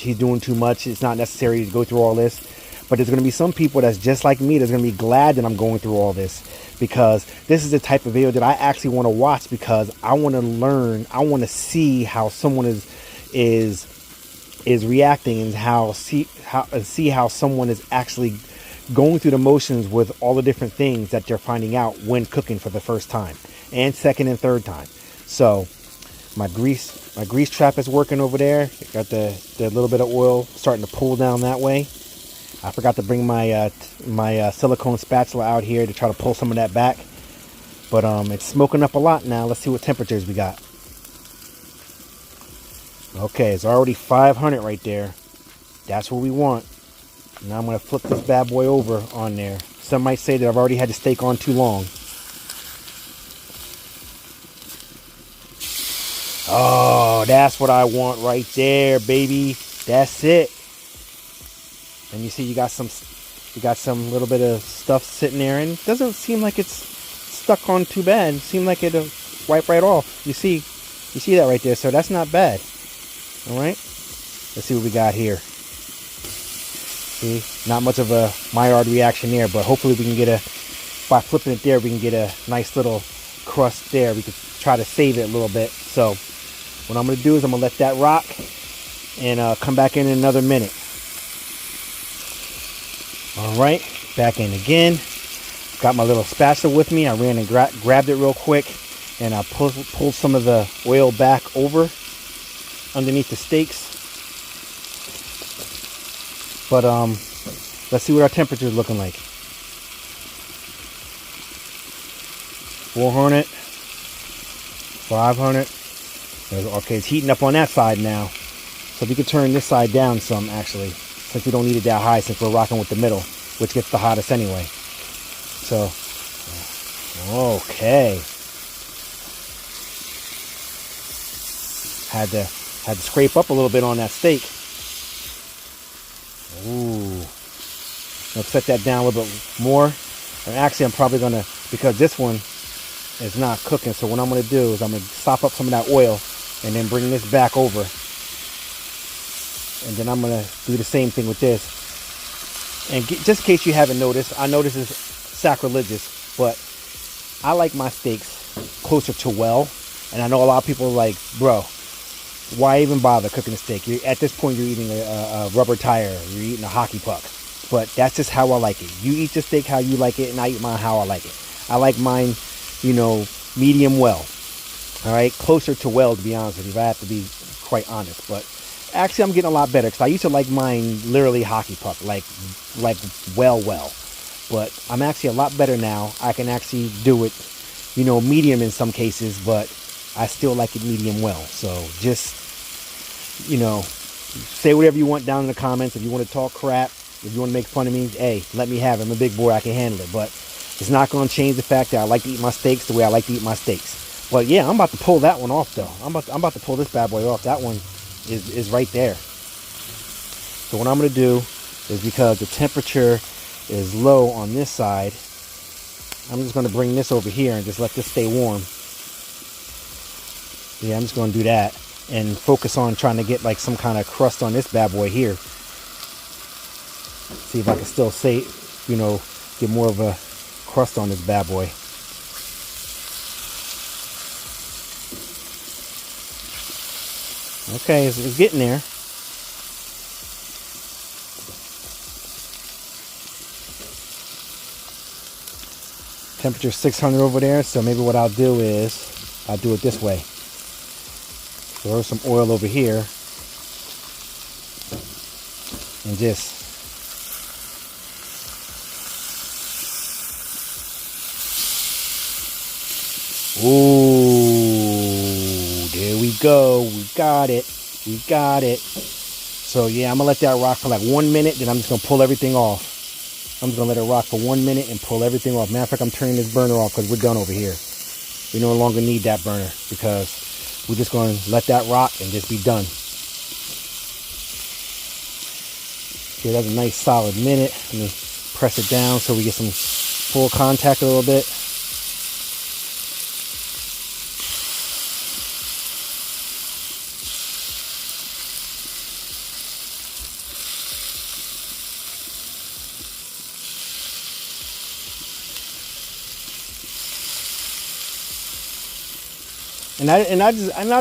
too much. It's not necessary to go through all this. But there's going to be some people that's just like me that's going to be glad that I'm going through all this, because this is the type of video that I actually want to watch, because I want to learn. I want to see how someone is reacting, and see how someone is actually going through the motions with all the different things that they're finding out when cooking for the first time. and second and third time. So my grease trap is working over there. Got the little bit of oil starting to pool down that way. I forgot to bring my silicone spatula out here to try to pull some of that back. But it's smoking up a lot now. Let's see what temperatures we got. Okay, it's already 500 right there. That's what we want. Now I'm going to flip this bad boy over on there. Some might say that I've already had the steak on too long. Oh, that's what I want right there, baby. That's it. And you see you got some little bit of stuff sitting there, and it doesn't seem like it's stuck on too bad. It seemed like it'll wipe right off. You see that right there, so that's not bad. All right, let's see what we got here. See, not much of a Maillard reaction there, but hopefully we can get by flipping it there, we can get a nice little crust there. We could try to save it a little bit. So what I'm going to do is I'm going to let that rock and come back in another minute. All right, back in again. Got my little spatula with me. I ran and grabbed it real quick, and I pulled some of the oil back over underneath the steaks. But let's see what our temperature is looking like. 400, 500. Okay, it's heating up on that side now. So we can turn this side down some, actually, since we don't need it that high, since we're rocking with the middle, which gets the hottest anyway. So, okay. Had to scrape up a little bit on that steak. Ooh. I'll set that down a little bit more. And actually, I'm probably going to, because this one is not cooking, so what I'm going to do is I'm going to sop up some of that oil and then bring this back over. And then I'm going to do the same thing with this. And just in case you haven't noticed, I know this is sacrilegious, but I like my steaks closer to well. And I know a lot of people are like, bro, why even bother cooking a steak? At this point, you're eating a rubber tire. You're eating a hockey puck. But that's just how I like it. You eat your steak how you like it, and I eat mine how I like it. I like mine, medium well. All right, closer to well, to be honest with you, if I have to be quite honest. But actually, I'm getting a lot better, because I used to like mine literally hockey puck, like well. But I'm actually a lot better now. I can actually do it, medium in some cases, but I still like it medium well. So just, say whatever you want down in the comments. If you want to talk crap, if you want to make fun of me, hey, let me have it. I'm a big boy. I can handle it. But it's not going to change the fact that I like to eat my steaks the way I like to eat my steaks. But yeah, I'm about to pull that one off, though. I'm about to pull this bad boy off. That one is right there. So what I'm going to do is, because the temperature is low on this side, I'm just going to bring this over here and just let this stay warm. Yeah, I'm just going to do that and focus on trying to get like some kind of crust on this bad boy here. See if I can still get more of a crust on this bad boy. Okay, it's getting there. Temperature 600 over there, so maybe what I'll do is I'll do it this way. Throw some oil over here and just ooh, there we go. We got it. So yeah, I'm gonna let that rock for like 1 minute, then I'm just gonna pull everything off. I'm just gonna let it rock for 1 minute and pull everything off. Matter of fact, I'm turning this burner off because we're done over here. We no longer need that burner, because we're just going to let that rock and just be done. Okay, that's a nice solid minute. Let me press it down so we get some full contact a little bit. And I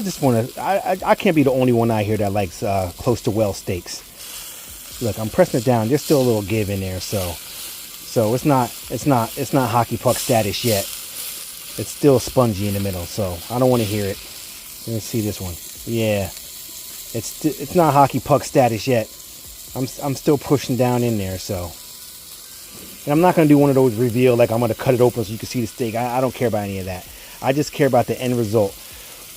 just want to. I can't be the only one out here that likes close to well steaks. Look, I'm pressing it down. There's still a little give in there, so it's not hockey puck status yet. it's still spongy in the middle, so I don't want to hear it. Let me see this one. Yeah, it's not hockey puck status yet. I'm still pushing down in there, so. And I'm not going to do one of those reveal, like I'm going to cut it open so you can see the steak. I don't care about any of that. I just care about the end result.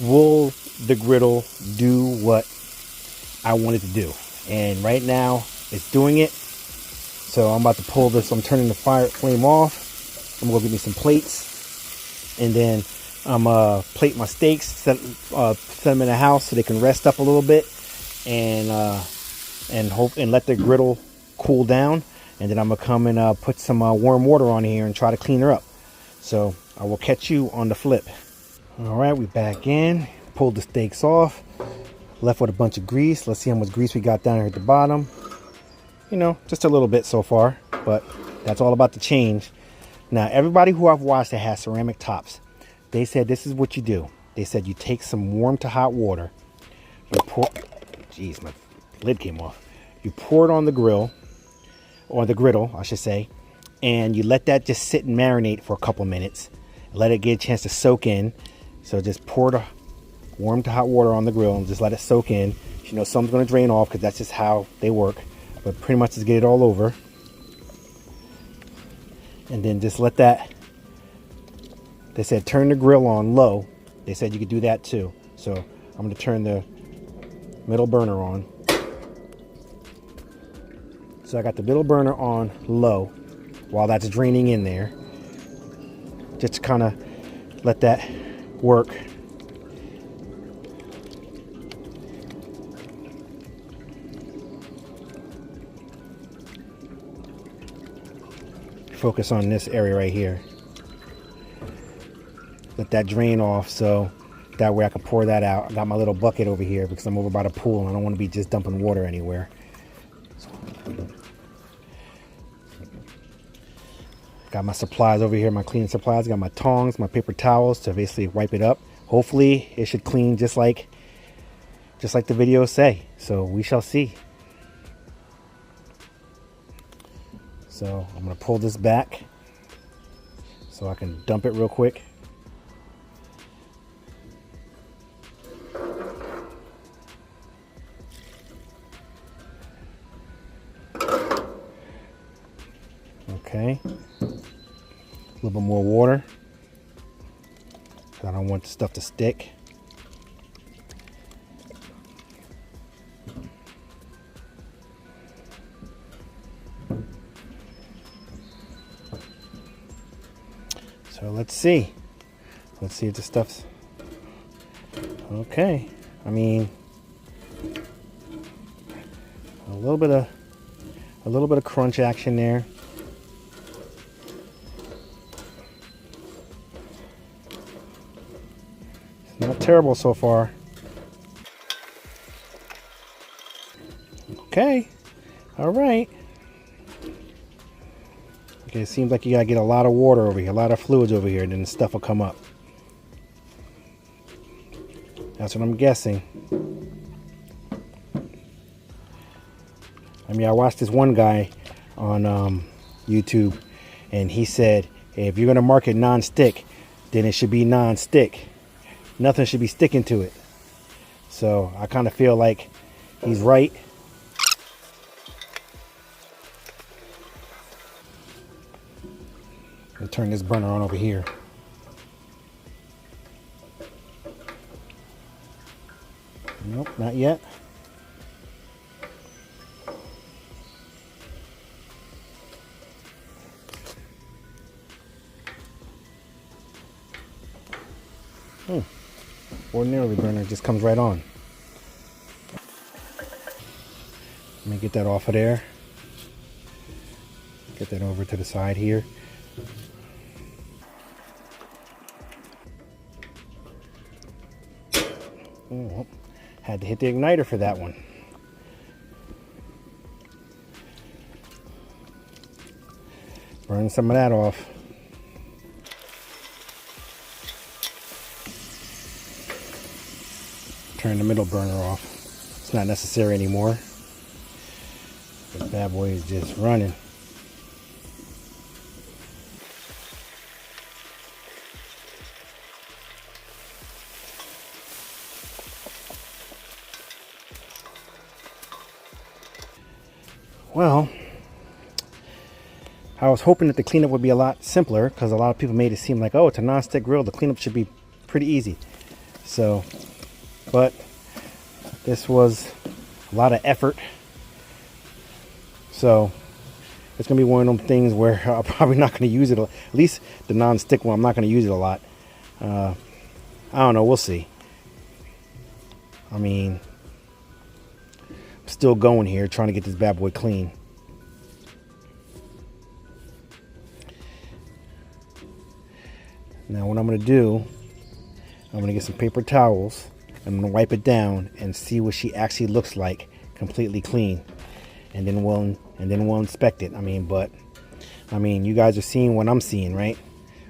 Will the griddle do what I want it to do? And right now, it's doing it. So I'm about to pull this. I'm turning the flame off. I'm going to get me some plates. And then I'm going to plate my steaks, set them in the house so they can rest up a little bit. And let the griddle cool down. And then I'm going to come and put some warm water on here and try to clean her up. So I will catch you on the flip. All right, we back in. Pulled the steaks off. Left with a bunch of grease. Let's see how much grease we got down here at the bottom. You know, just a little bit so far. But that's all about the change. Now, everybody who I've watched that has ceramic tops, they said this is what you do. They said you take some warm to hot water. You pour... Jeez, my lid came off. You pour it on the grill. Or the griddle, I should say, and you let that just sit and marinate for a couple minutes. Let it get a chance to soak in. So just pour the warm to hot water on the grill and just let it soak in. You know, some's going to drain off because that's just how they work. But pretty much just get it all over. And then just let that, they said turn the grill on low. They said you could do that too. So I'm going to turn the middle burner on. So I got the middle burner on low while that's draining in there. Just to kind of let that work. Focus on this area right here. Let that drain off so that way I can pour that out. I got my little bucket over here because I'm over by the pool and I don't want to be just dumping water anywhere. Got my supplies over here, my cleaning supplies. Got my tongs, my paper towels to basically wipe it up. Hopefully it should clean just like the videos say. So we shall see. So I'm gonna pull this back so I can dump it real quick. Okay. A little bit more water. I don't want the stuff to stick. So let's see. Let's see if the stuff's okay. I mean, a little bit of crunch action there. Not terrible so far. Okay. All right. Okay, it seems like you gotta get a lot of water over here, a lot of fluids over here, and then the stuff will come up. That's what I'm guessing. I mean, I watched this one guy on YouTube, and he said, hey, if you're gonna market non-stick, then it should be non-stick. Nothing should be sticking to it. So I kind of feel like he's right. I'll turn this burner on over here. Nope, not yet. Ordinarily burner just comes right on. Let me get that off of there. Get that over to the side here. Oh, had to hit the igniter for that one. Burn some of that off. Turn the middle burner off. It's not necessary anymore. This bad boy is just running. Well, I was hoping that the cleanup would be a lot simpler because a lot of people made it seem like, oh, it's a non-stick grill, the cleanup should be pretty easy. So, but this was a lot of effort. So it's gonna be one of them things where I'm probably not gonna use it. At least the non-stick one, I'm not gonna use it a lot. I don't know, we'll see. I mean, I'm still going here trying to get this bad boy clean. Now what I'm going to do, I'm going to get some paper towels. I'm going to wipe it down and see what she actually looks like completely clean. And then we'll inspect it. I mean, you guys are seeing what I'm seeing, right?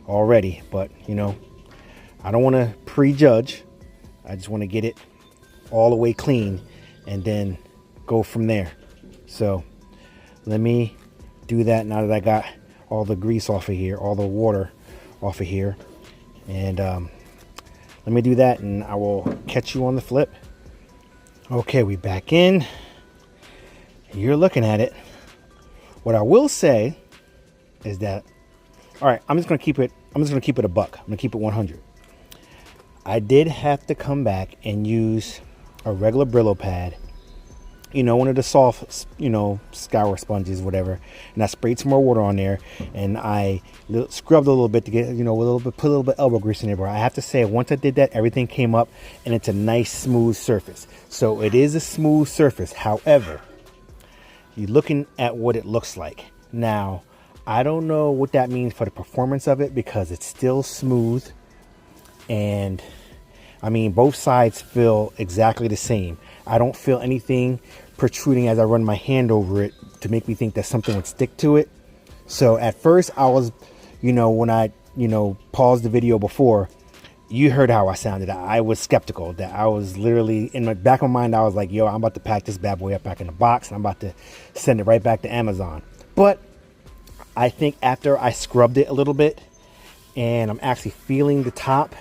Already, but you know, I don't want to prejudge. I just want to get it all the way clean and then go from there. So let me do that now that I got all the grease off of here, all the water off of here. And let me do that and I will catch you on the flip. Okay, we back in. You're looking at it. What I will say is that, all right, I'm just gonna keep it a buck. I'm gonna keep it 100. I did have to come back and use a regular Brillo pad, you know, one of the soft, you know, scour sponges, whatever, and I sprayed some more water on there and I scrubbed a little bit to get, you know, put a little bit elbow grease in there. But I have to say, once I did that, everything came up and it's a nice smooth surface. So it is a smooth surface. However, you're looking at what it looks like now. I don't know what that means for the performance of it because it's still smooth. And I mean, both sides feel exactly the same. I don't feel anything protruding as I run my hand over it to make me think that something would stick to it. So at first I was, you know, when I, you know, paused the video before, you heard how I sounded. I was skeptical. That I was literally, in my back of my mind, I was like, yo, I'm about to pack this bad boy up back in the box and I'm about to send it right back to Amazon. But I think after I scrubbed it a little bit and I'm actually feeling the top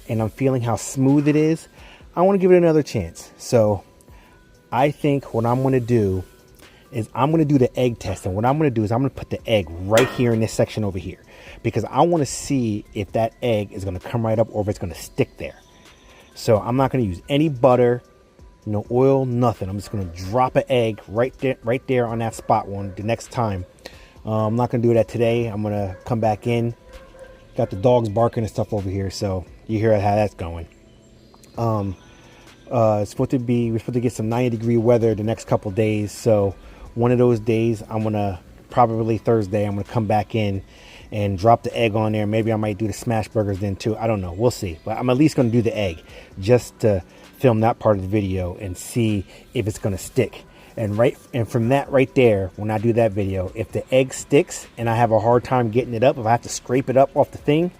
and I'm feeling how smooth it is, I want to give it another chance. So I think what I'm going to do is I'm going to do the egg test. And what I'm going to do is I'm going to put the egg right here in this section over here, because I want to see if that egg is going to come right up or if it's going to stick there. So I'm not going to use any butter, no oil, nothing. I'm just going to drop an egg right there on that spot the next time. I'm not going to do that today. I'm going to come back in. Got the dogs barking and stuff over here, so you hear how that's going. We're supposed to get some 90-degree weather the next couple days. So one of those days, I'm gonna probably Thursday, I'm gonna come back in and drop the egg on there. Maybe I might do the smash burgers then too. I don't know. We'll see. But I'm at least gonna do the egg just to film that part of the video and see if it's gonna stick. And from that right there, when I do that video, if the egg sticks and I have a hard time getting it up, if I have to scrape it up off the thing,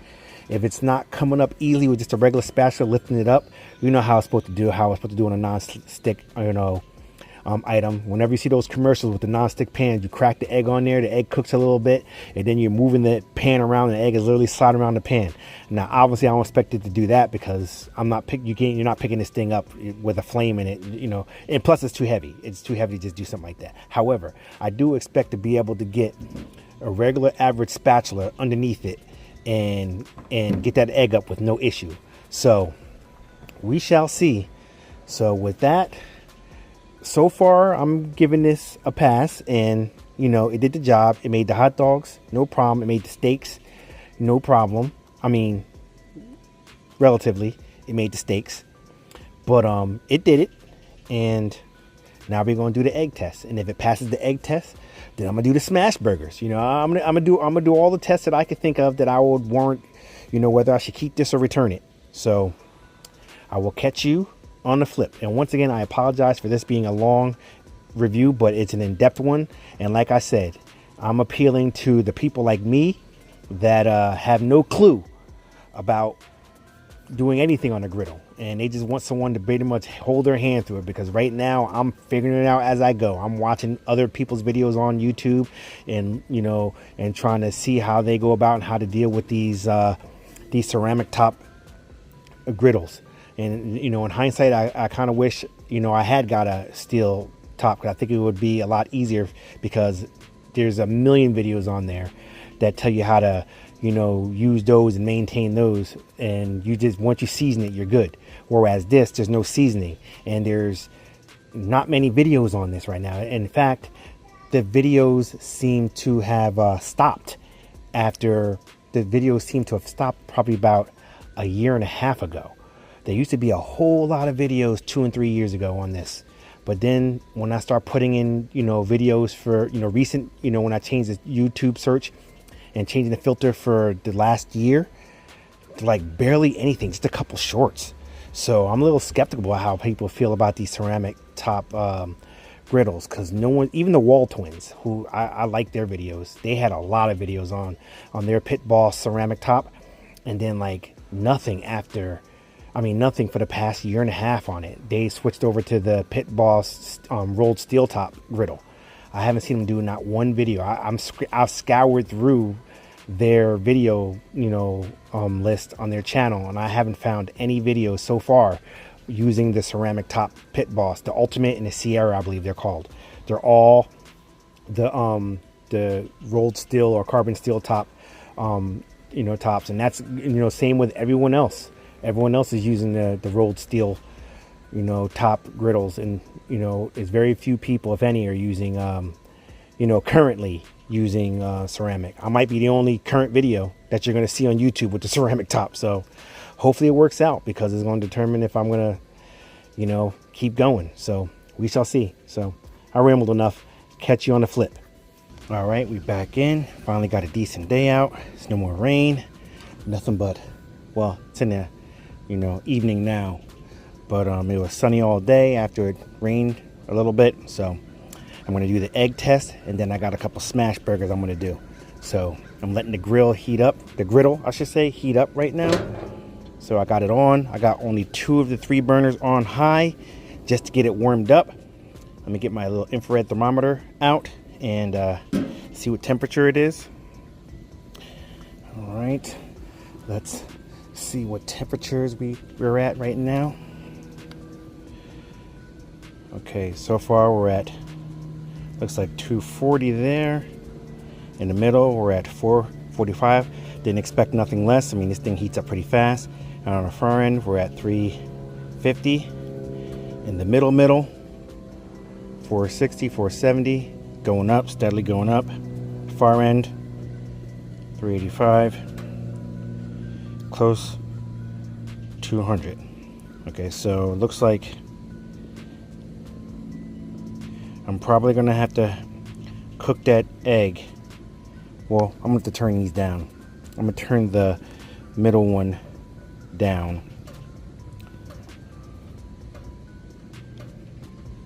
if it's not coming up easily with just a regular spatula lifting it up, you know how it's supposed to do, on a non-stick, you know, item. Whenever you see those commercials with the non-stick pans, you crack the egg on there, the egg cooks a little bit, and then you're moving the pan around, and the egg is literally sliding around the pan. Now, obviously, I don't expect it to do that because you're not picking this thing up with a flame in it, you know, and plus it's too heavy. It's too heavy to just do something like that. However, I do expect to be able to get a regular average spatula underneath it and get that egg up with no issue. So we shall see. So with that, so far I'm giving this a pass, and you know, it did the job. It made the hot dogs, no problem. It made the steaks, no problem. I mean, relatively, it made the steaks, but it did it. And now we're gonna do the egg test, and if it passes the egg test, then I'm gonna do the smash burgers. You know, I'm gonna do all the tests that I could think of that I would warrant, you know, whether I should keep this or return it. So I will catch you on the flip. And once again, I apologize for this being a long review, but it's an in-depth one. And like I said, I'm appealing to the people like me that have no clue about doing anything on a griddle, and they just want someone to pretty much hold their hand through it, because right now I'm figuring it out as I go. I'm watching other people's videos on YouTube, and you know, and trying to see how they go about and how to deal with these ceramic top griddles. And you know, in hindsight, I kind of wish, you know, I had got a steel top, because I think it would be a lot easier, because there's a million videos on there that tell you how to, you know, use those and maintain those, and you just, once you season it, you're good. Whereas this, there's no seasoning, and there's not many videos on this right now. In fact, the videos seem to have stopped. After the videos seem to have stopped probably about a year and a half ago. There used to be a whole lot of videos 2 and 3 years ago on this. But then when I start putting in, you know, videos for, you know, recent, you know, when I changed the YouTube search and changing the filter for the last year, like barely anything, just a couple shorts. So I'm a little skeptical about how people feel about these ceramic top griddles, because no one, even the Wall Twins, who I like their videos, they had a lot of videos on their Pit Boss ceramic top, and then like nothing after, I mean nothing for the past year and a half on it. They switched over to the Pit Boss rolled steel top griddle. I haven't seen them do not one video. I've scoured through their video, you know, list on their channel, and I haven't found any videos so far using the ceramic top Pit Boss, the Ultimate and the Sierra, I believe they're called. They're all the rolled steel or carbon steel top, you know, tops, and that's, you know, same with everyone else. Everyone else is using the rolled steel, you know, top griddles, and you know, it's very few people, if any, are using, you know, currently using ceramic. I might be the only current video that you're going to see on YouTube with the ceramic top. So hopefully it works out, because it's going to determine if I'm going to, you know, keep going. So we shall see. So I rambled enough. Catch you on the flip. All right, we back in. Finally got a decent day out. It's no more rain. Nothing but, well, it's in the, you know, evening now. But it was sunny all day after it rained a little bit. So I'm going to do the egg test, and then I got a couple smash burgers I'm going to do. So I'm letting the griddle heat up. The griddle, I should say, heat up right now. So I got it on. I got only 2 of the 3 burners on high just to get it warmed up. Let me get my little infrared thermometer out and see what temperature it is. All right, let's see what temperatures we're at right now. Okay, so far we're at, looks like 240 there. In the middle, we're at 445. Didn't expect nothing less. I mean, this thing heats up pretty fast. And on the far end, we're at 350. In the middle, 460, 470. Going up, steadily going up. Far end, 385. Close, 200. Okay, so it looks like I'm probably gonna have to cook that egg. Well, I'm gonna have to turn these down. I'm gonna turn the middle one down,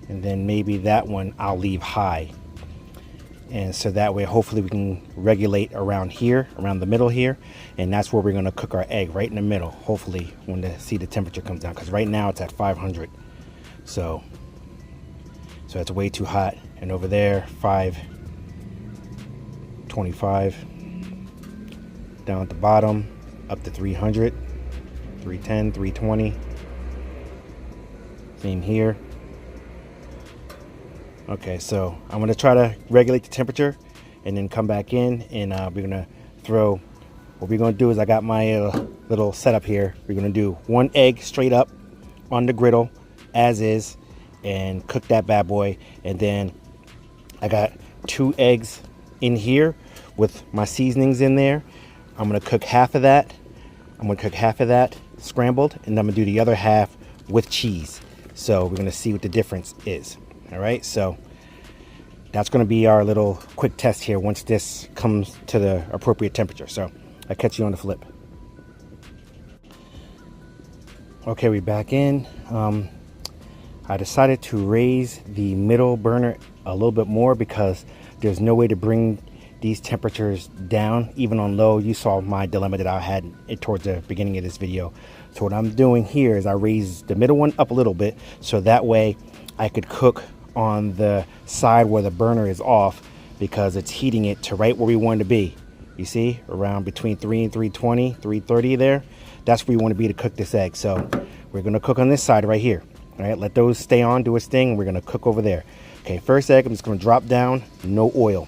and then maybe that one I'll leave high, and so that way hopefully we can regulate around here, around the middle here, and that's where we're going to cook our egg, right in the middle, hopefully when the temperature comes down, because right now it's at 500. So it's way too hot. And over there, 525. Down at the bottom, up to 300, 310, 320. Same here. Okay, so I'm going to try to regulate the temperature and then come back in, and we're going to throw, what we're going to do is, I got my little setup here. We're going to do 1 egg straight up on the griddle as is and cook that bad boy. And then I got 2 eggs in here with my seasonings in there. I'm going to cook half of that. I'm going to cook half of that scrambled, and I'm going to do the other half with cheese. So we're going to see what the difference is. All right, so that's going to be our little quick test here once this comes to the appropriate temperature. So I'll catch you on the flip. Okay, we're back in. I decided to raise the middle burner a little bit more because there's no way to bring these temperatures down, even on low. You saw my dilemma that I had towards the beginning of this video. So what I'm doing here is I raise the middle one up a little bit, so that way I could cook on the side where the burner is off, because it's heating it to right where we want it to be. You see, around between 3 and 320, 330 there. That's where we want to be to cook this egg. So we're going to cook on this side right here. All right, let those stay on, do its thing, and we're going to cook over there. Okay, first egg, I'm just gonna drop down, no oil.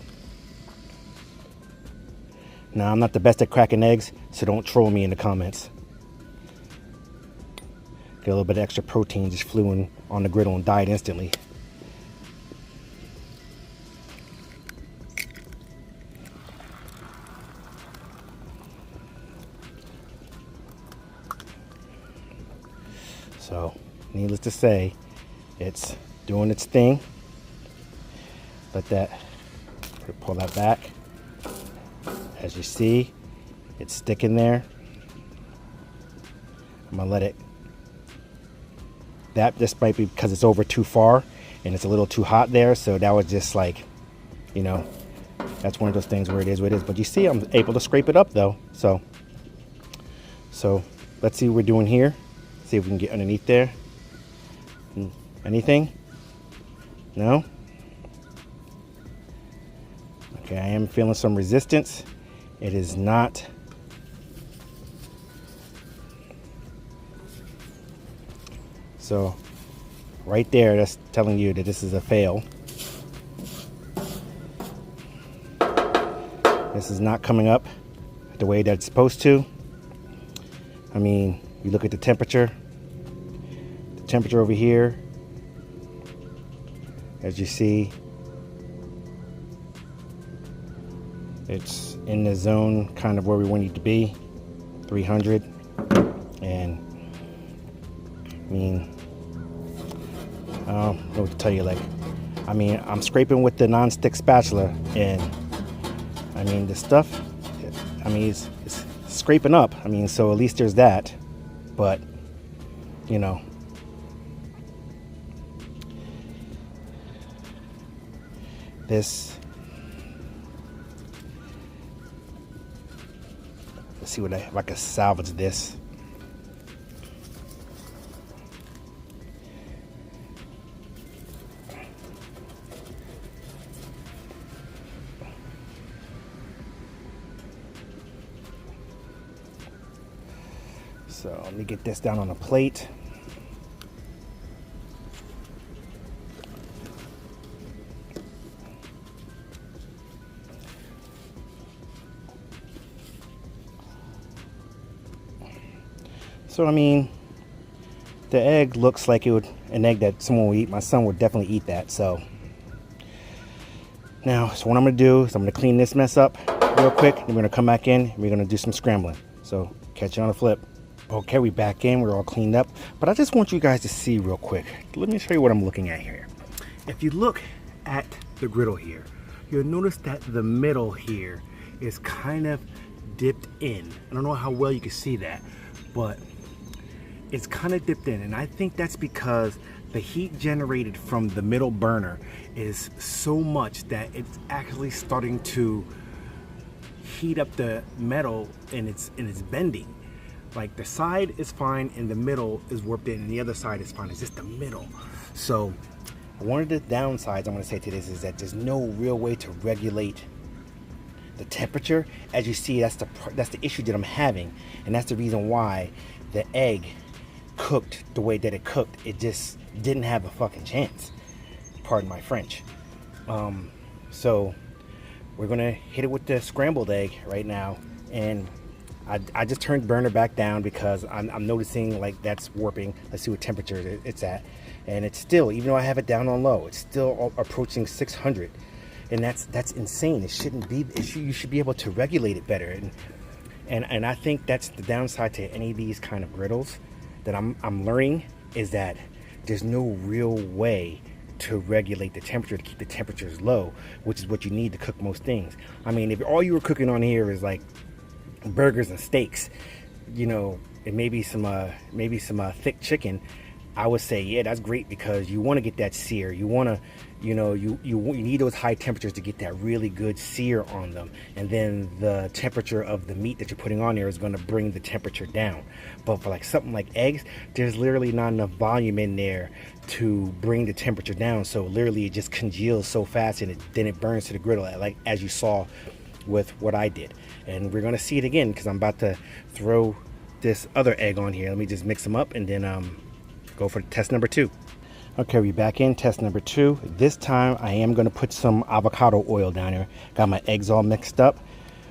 Now, I'm not the best at cracking eggs, so don't troll me in the comments. Get a little bit of extra protein, just flew in on the griddle and died instantly. So, needless to say, it's doing its thing. Let that, pull that back. As you see, it's sticking there. I'm gonna let it, this might be because it's over too far and it's a little too hot there. So that was just like, you know, that's one of those things where it is what it is. But you see, I'm able to scrape it up though. So let's see what we're doing here. See if we can get underneath there. Anything? No? Okay, I am feeling some resistance. It is not. So right there, that's telling you that this is a fail. This is not coming up the way that it's supposed to. I mean, you look at the temperature over here, as you see, it's in the zone kind of where we want it to be, 300. And I mean, I don't know what to tell you. Like, I mean, I'm scraping with the non-stick spatula, and I mean, the stuff, I mean, it's scraping up. I mean, so at least there's that. But, you know, this, let's see if I can salvage this. So let me get this down on a plate. So I mean, the egg looks like an egg that someone would eat. My son would definitely eat that. So now, so what I'm gonna do is I'm gonna clean this mess up real quick. Then we're gonna come back in and we're gonna do some scrambling. So catch you on the flip. Okay, we back in, we're all cleaned up. But I just want you guys to see real quick. Let me show you what I'm looking at here. If you look at the griddle here, you'll notice that the middle here is kind of dipped in. I don't know how well you can see that, but it's kind of dipped in, and I think that's because the heat generated from the middle burner is so much that it's actually starting to heat up the metal, and it's bending. Like, the side is fine and the middle is warped in, and the other side is fine. It's just the middle. So one of the downsides I'm going to say to this is that there's no real way to regulate the temperature. As you see, that's the issue that I'm having, and that's the reason why the egg cooked the way that it cooked. It just didn't have a fucking chance, pardon my French. So we're gonna hit it with the scrambled egg right now, and I just turned burner back down because I'm noticing like that's warping. Let's see what temperature it's at, and it's still, even though I have it down on low, it's still approaching 600, and that's insane. It shouldn't be. You should be able to regulate it better, and I think that's the downside to any of these kind of griddles that I'm learning, is that there's no real way to regulate the temperature, to keep the temperatures low, which is what you need to cook most things. I mean, if all you were cooking on here is like burgers and steaks, you know, and maybe some thick chicken, I would say, yeah, that's great, because you want to get that sear. You want to, you know, you need those high temperatures to get that really good sear on them, and then the temperature of the meat that you're putting on there is going to bring the temperature down. But for like something like eggs, there's literally not enough volume in there to bring the temperature down. So literally it just congeals so fast, and then it burns to the griddle, like as you saw with what I did. And we're going to see it again, because I'm about to throw this other egg on here. Let me just mix them up and then go for test number 2. Okay, we're back in test number 2. This time I am going to put some avocado oil down here. Got my eggs all mixed up.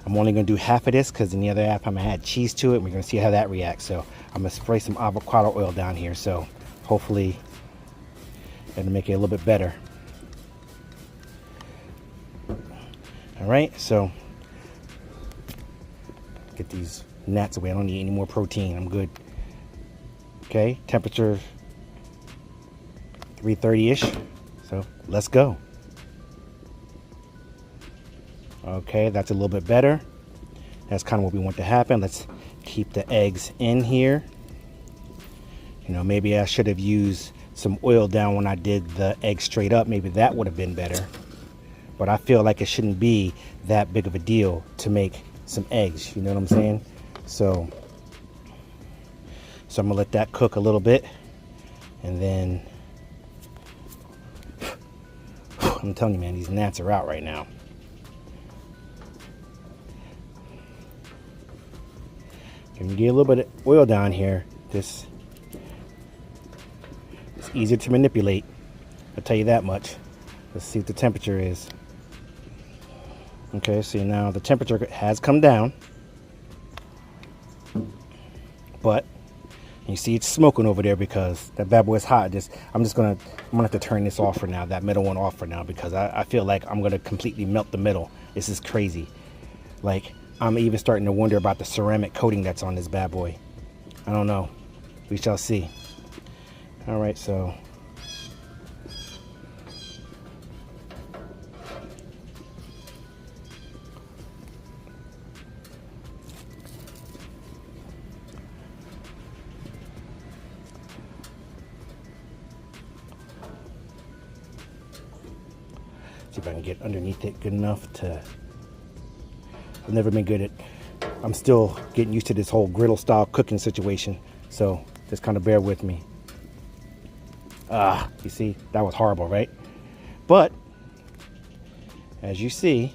I'm only going to do half of this because in the other half I'm going to add cheese to it. We're going to see how that reacts. So I'm going to spray some avocado oil down here. So hopefully it'll make it a little bit better. All right, so get these gnats away. I don't need any more protein. I'm good. Okay, temperature 330-ish. So let's go. Okay, that's a little bit better. That's kind of what we want to happen. Let's keep the eggs in here. You know, maybe I should have used some oil down when I did the egg straight up. Maybe that would have been better. But I feel like it shouldn't be that big of a deal to make some eggs. You know what I'm saying? So I'm gonna let that cook a little bit, and then I'm telling you, man, these gnats are out right now. When you get a little bit of oil down here, it's easier to manipulate. I'll tell you that much. Let's see what the temperature is. Okay, see, now the temperature has come down, but you see it's smoking over there because that bad boy is hot. I'm gonna have to turn this off for now, that middle one off for now, because I feel like I'm gonna completely melt the middle. This is crazy. Like, I'm even starting to wonder about the ceramic coating that's on this bad boy. I don't know. We shall see. All right, so see if I can get underneath it good enough to... I've never been good at... I'm still getting used to this whole griddle style cooking situation, so just kind of bear with me. You see, that was horrible, right? But as you see,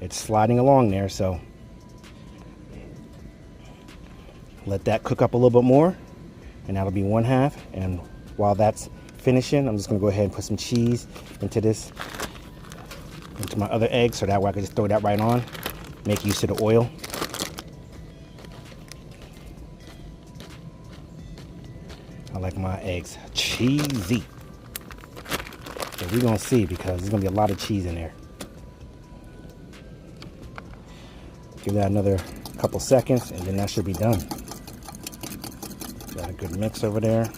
it's sliding along there, so let that cook up a little bit more, and that'll be one half. And while that's finishing, I'm just gonna go ahead and put some cheese into my other egg, so that way I can just throw that right on, make use of the oil. I like my eggs cheesy. So we're gonna see, because there's gonna be a lot of cheese in there. Give that another couple seconds, and then that should be done. Got a good mix over there.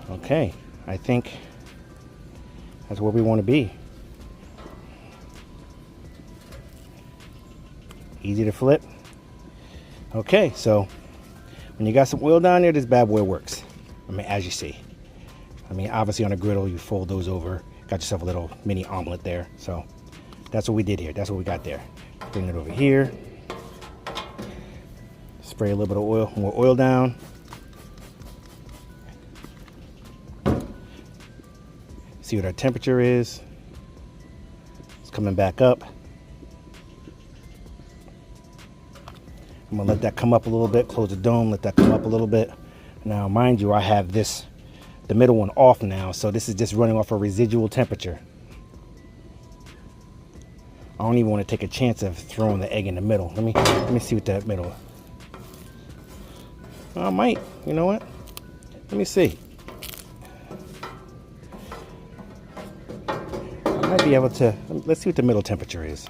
Okay, I think that's where we want to be. Easy to flip. Okay, so when you got some oil down there, this bad boy works. I mean, as you see. I mean, obviously on a griddle, you fold those over. Got yourself a little mini omelet there. So that's what we did here. That's what we got there. Bring it over here. Spray a little bit of oil, more oil down. See what our temperature is. It's coming back up. I'm gonna let that come up a little bit, close the dome, let that come up a little bit. Now, mind you, I have the middle one off now, so this is just running off a residual temperature. I don't even want to take a chance of throwing the egg in the middle. Let me see what that middle. I might, you know what? Let me see. I might be able to, let's see what the middle temperature is.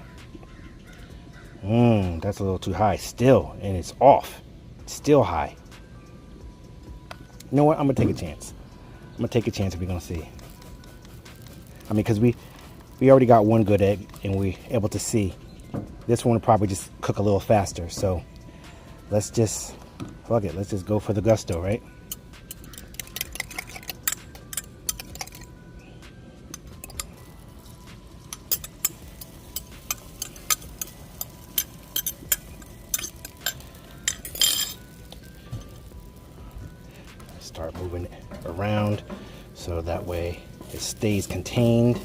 That's a little too high still, and it's off. It's still high. You know what? I'm gonna take a chance. I'm gonna take a chance, and we're gonna see. I mean, because we already got one good egg, and we're able to see. This one will probably just cook a little faster. So let's just, fuck it. Let's just go for the gusto, right? Start moving it around so that way it stays contained.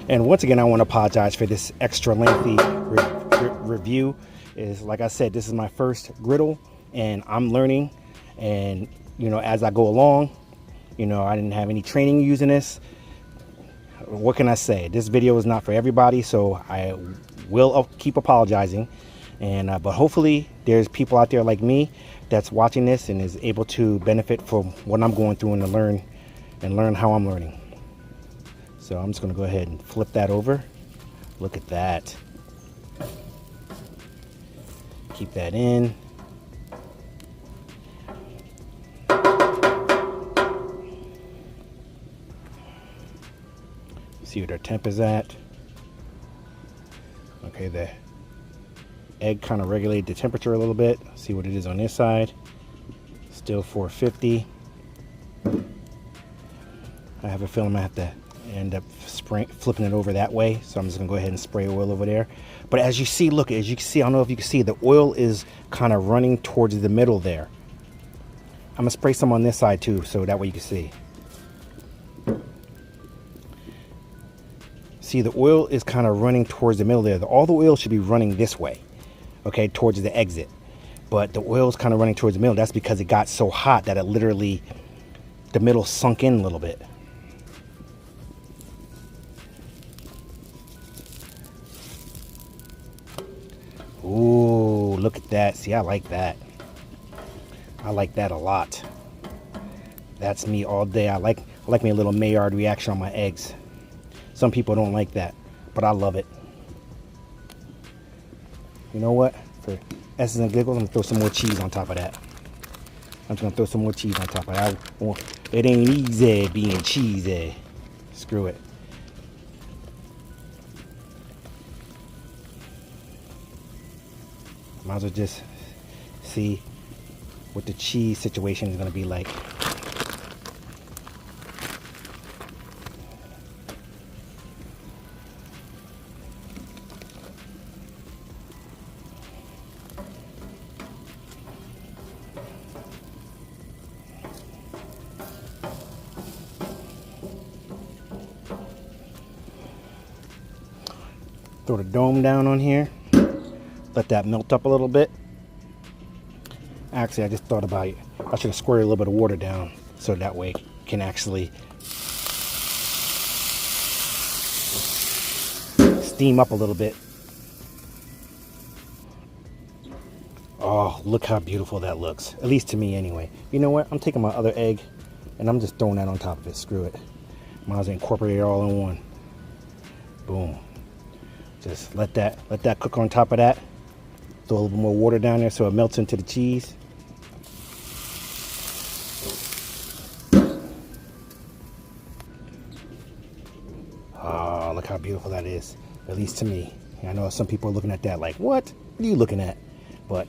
And once again, I want to apologize for this extra lengthy review. Is like I said, this is my first griddle and I'm learning, and you know, as I go along, you know, I didn't have any training using this. What can I say? This video is not for everybody, so I will keep apologizing. And but hopefully there's people out there like me that's watching this and is able to benefit from what I'm going through and learn how I'm learning. So I'm just going to go ahead and flip that over. Look at that. Keep that in. See what our temp is at. Okay, the egg kind of regulated the temperature a little bit. See what it is on this side. Still 450. I have a feeling I have to end up flipping it over that way, so I'm just gonna go ahead and spray oil over there. But as you see, look, as you can see, I don't know if you can see, the oil is kind of running towards the middle there. I'm gonna spray some on this side too, so that way you can see. See, the oil is kind of running towards the middle there. All the oil should be running this way, okay, towards the exit. But the oil is kind of running towards the middle. That's because it got so hot that it literally, the middle sunk in a little bit. Ooh, look at that. See, I like that. I like that a lot. That's me all day. I like me a little Maillard reaction on my eggs. Some people don't like that, but I love it. You know what? For S's and giggles, I'm gonna throw some more cheese on top of that. I'm just gonna throw some more cheese on top of that. It ain't easy being cheesy. Screw it. Might as well just see what the cheese situation is gonna be like. Throw the dome down on here. Let that melt up a little bit. Actually, I just thought about it. I should have squirted a little bit of water down so that way it can actually steam up a little bit. Oh, look how beautiful that looks. At least to me anyway. You know what? I'm taking my other egg and I'm just throwing that on top of it. Screw it. Might as well incorporate it all in one. Boom. Just let that cook on top of that. Throw a little bit more water down there so it melts into the cheese. Oh, look how beautiful that is. At least to me. I know some people are looking at that like, what are you looking at? But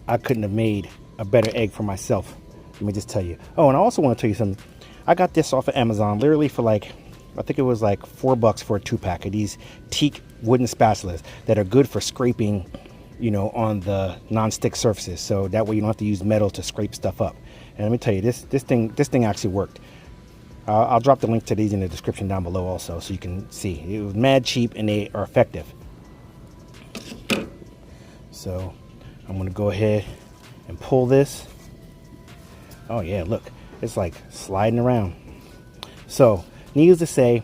I couldn't have made a better egg for myself. Let me just tell you. Oh, and I also want to tell you something. I got this off of Amazon literally for like, I think it was like $4 for a 2-pack of these teak wooden spatulas that are good for scraping, you know, on the non-stick surfaces. So that way you don't have to use metal to scrape stuff up. And let me tell you, this thing actually worked. I'll drop the link to these in the description down below also, so you can see. It was mad cheap and they are effective. So I'm gonna go ahead and pull this. Oh yeah, look, it's like sliding around. So needless to say,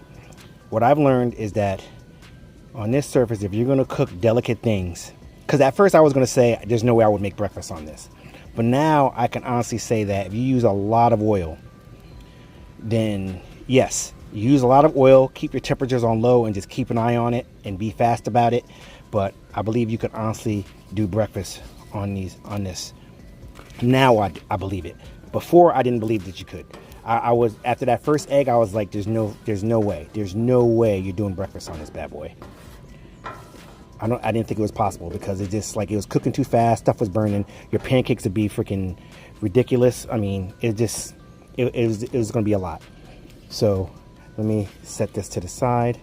what I've learned is that on this surface, if you're gonna cook delicate things, because at first I was gonna say there's no way I would make breakfast on this, but now I can honestly say that if you use a lot of oil, then yes, use a lot of oil, keep your temperatures on low and just keep an eye on it and be fast about it. But I believe you could honestly do breakfast on this. Now I believe it. Before I didn't believe that you could. I was, after that first egg, I was like, there's no way you're doing breakfast on this bad boy. I didn't think it was possible because it just, like, it was cooking too fast, stuff was burning, your pancakes would be freaking ridiculous. I mean, it was going to be a lot. So let me set this to the side.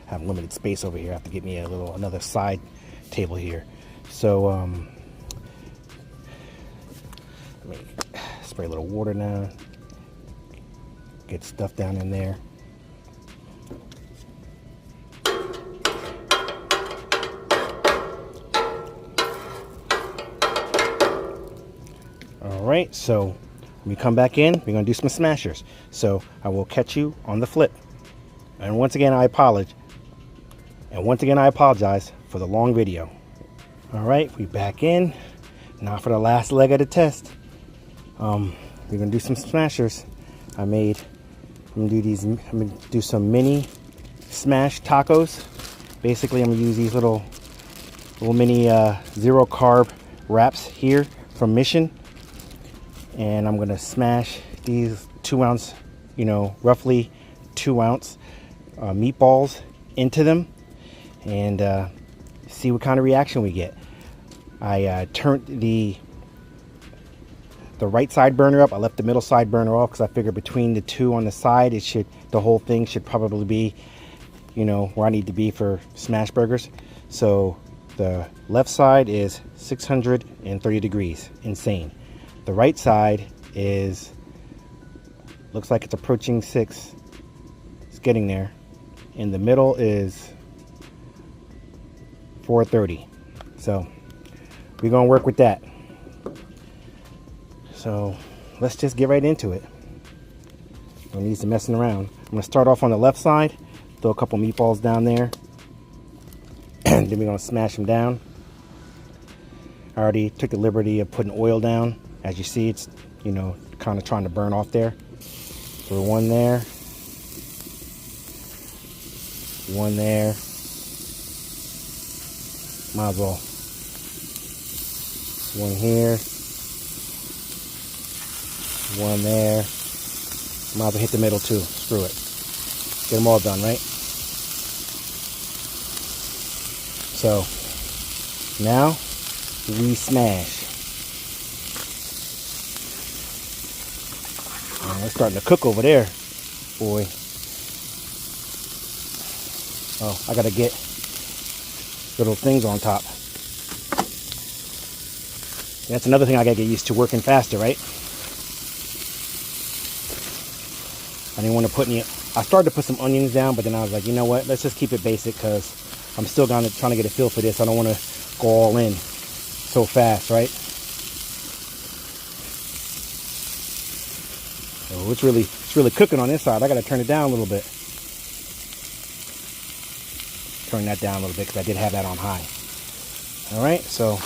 I have limited space over here. I have to get me another side table here. So let me spray a little water now. Get stuff down in there. All right, so when we come back in, we're gonna do some smashers. So I will catch you on the flip. And once again, I apologize. For the long video. All right, we back in. Now for the last leg of the test. We're gonna do some smashers. I'm gonna do some mini smash tacos. Basically, I'm gonna use these little mini zero carb wraps here from Mission, and I'm gonna smash these 2 ounce, roughly 2 ounce meatballs into them, and see what kind of reaction we get. I turned the right side burner up. I left the middle side burner off because I figured between the two on the side, the whole thing should probably be, where I need to be for smash burgers. So the left side is 630 degrees, insane. The right side looks like it's approaching 6. It's getting there. In the middle is 430. So we're gonna work with that. So let's just get right into it. No need to messing around. I'm gonna start off on the left side, throw a couple meatballs down there, and then we're gonna smash them down. I already took the liberty of putting oil down. As you see, it's kind of trying to burn off there. Throw one there, one there. Might as well. One here, one there. Might as well hit the middle too. Screw it. Get them all done, right? So now we smash. It's starting to cook over there, boy. Oh, I gotta get little things on top. That's another thing I gotta get used to, working faster, right? I didn't want to put any. I started to put some onions down, but then I was like, you know what? Let's just keep it basic because I'm still trying to get a feel for this. I don't want to go all in so fast, right? Oh, it's really cooking on this side. I gotta turn it down a little bit. Turn that down a little bit because I did have that on high. All right, so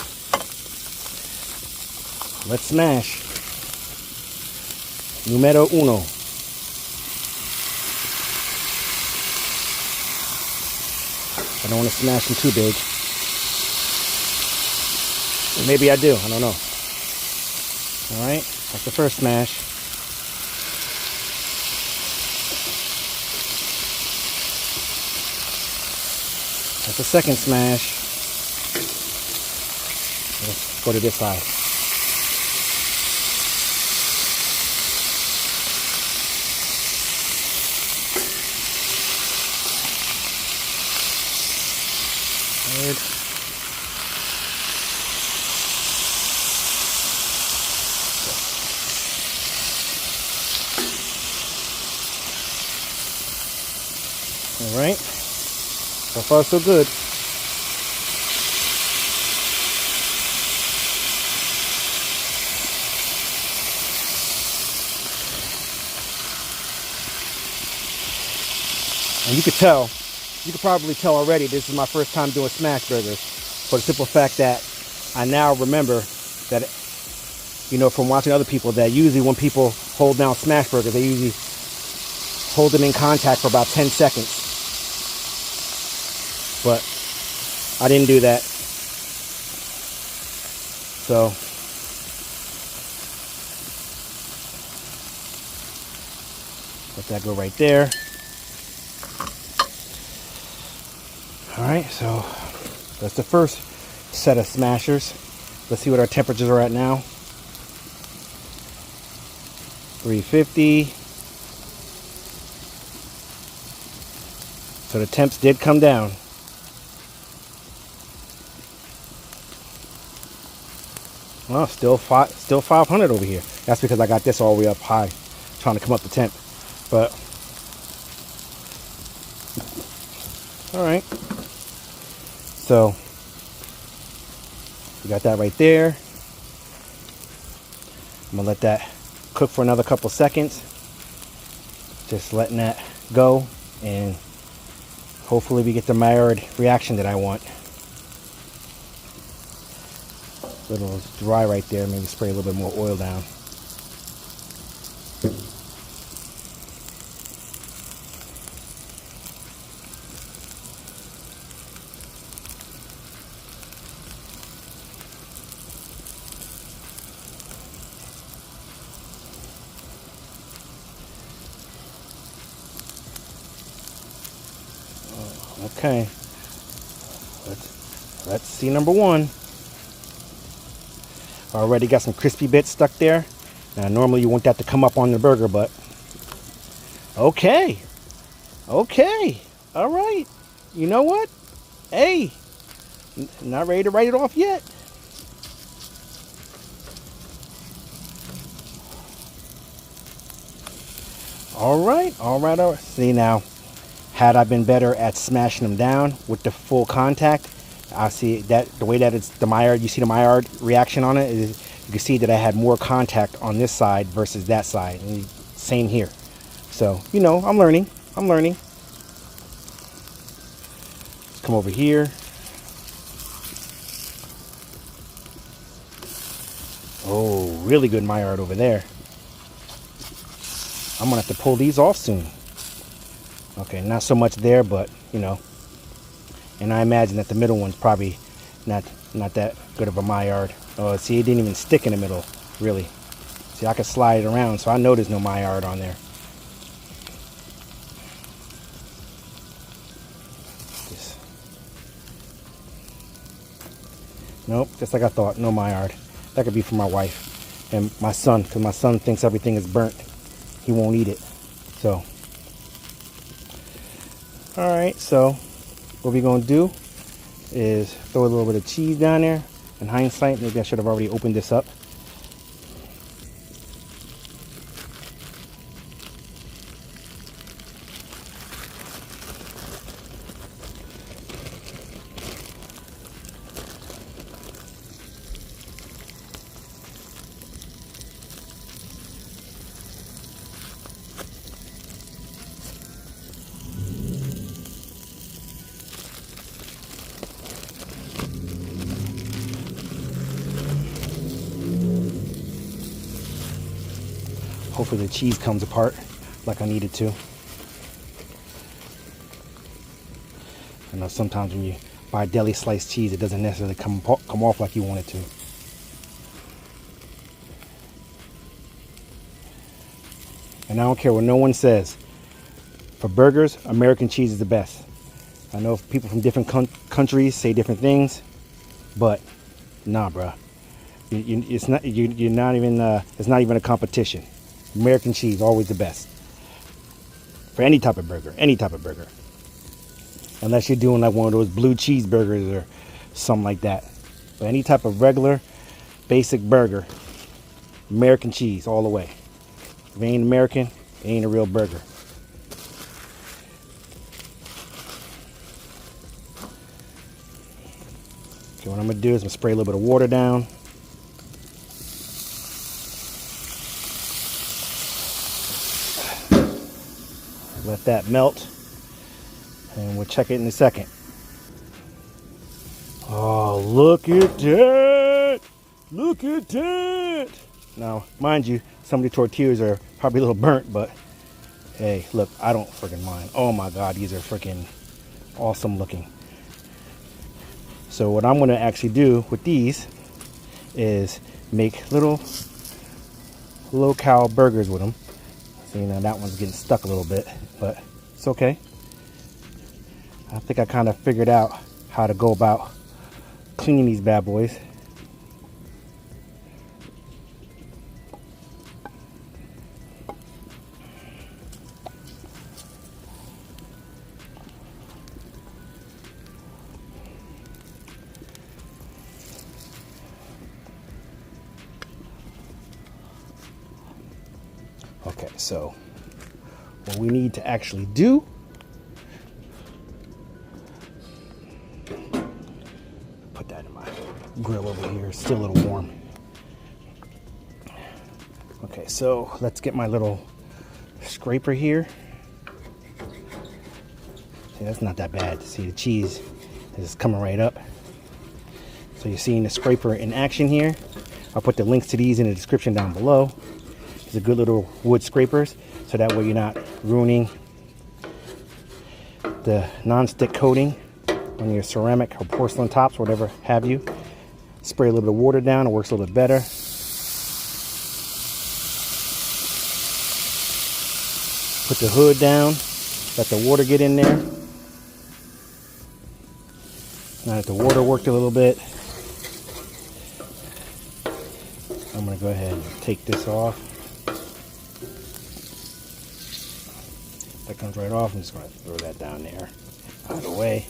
let's smash. Numero uno. I don't want to smash them too big. Or maybe I do. I don't know. All right, that's the first smash. That's the second smash. Let's go to this side. Third. All right. So far, so good. And you could probably tell already, this is my first time doing smash burgers, for the simple fact that I now remember that, from watching other people, that usually when people hold down smash burgers, they usually hold them in contact for about 10 seconds. But I didn't do that. So let that go right there. All right, so that's the first set of smashers. Let's see what our temperatures are at now. 350. So the temps did come down. Well, still 500 over here. That's because I got this all the way up high, trying to come up the temp. But all right, so we got that right there. I'm gonna let that cook for another couple seconds, just letting that go, and hopefully we get the Maillard reaction that I want. A little dry right there, maybe spray a little bit more oil down. Okay, let's see number one. Already got some crispy bits stuck there. Now normally you want that to come up on the burger, but okay, all right. You know what? Hey, not ready to write it off yet. All right. See now, had I been better at smashing them down with the full contact, I see that the way that it's the Maillard, you see the Maillard reaction on it, is you can see that I had more contact on this side versus that side. And same here. So, you know, I'm learning. Let's come over here. Oh, really good Maillard over there. I'm gonna have to pull these off soon. Okay, not so much there, but you know. And I imagine that the middle one's probably not that good of a Maillard. Oh, see, it didn't even stick in the middle, really. See, I can slide it around, so I know there's no Maillard on there. Nope, just like I thought, no Maillard. That could be for my wife and my son, because my son thinks everything is burnt. He won't eat it. So, all right, so what we're gonna do is throw a little bit of cheese down there. In hindsight, maybe I should have already opened this up. Hopefully the cheese comes apart like I need it to. I know sometimes when you buy deli sliced cheese, it doesn't necessarily come off like you want it to. And I don't care what no one says. For burgers, American cheese is the best. I know people from different countries say different things, but nah, bruh. It's not even a competition. American cheese, always the best. For any type of burger. Unless you're doing like one of those blue cheeseburgers or something like that. But any type of regular, basic burger, American cheese all the way. If it ain't American, it ain't a real burger. Okay, what I'm gonna do is I'm gonna spray a little bit of water down. Let that melt, and we'll check it in a second. Oh, look at that! Look at that! Now, mind you, some of the tortillas are probably a little burnt, but hey, look, I don't freaking mind. Oh my God, these are freaking awesome looking. So what I'm gonna actually do with these is make little low-cal burgers with them. See, now that one's getting stuck a little bit, but it's okay. I think I kind of figured out how to go about cleaning these bad boys. Okay, so what we need to actually do, put that in my grill over here. It's still a little warm. Okay, so let's get my little scraper here. See, that's not that bad. See, the cheese is coming right up. So you're seeing the scraper in action here. I'll put the links to these in the description down below. These are good little wood scrapers, so that way you're not ruining the non-stick coating on your ceramic or porcelain tops, whatever have you. Spray a little bit of water down, it works a little bit better. Put the hood down, let the water get in there. Now that the water worked a little bit, I'm going to go ahead and take this off. That comes right off. I'm just going to throw that down there, out of the way.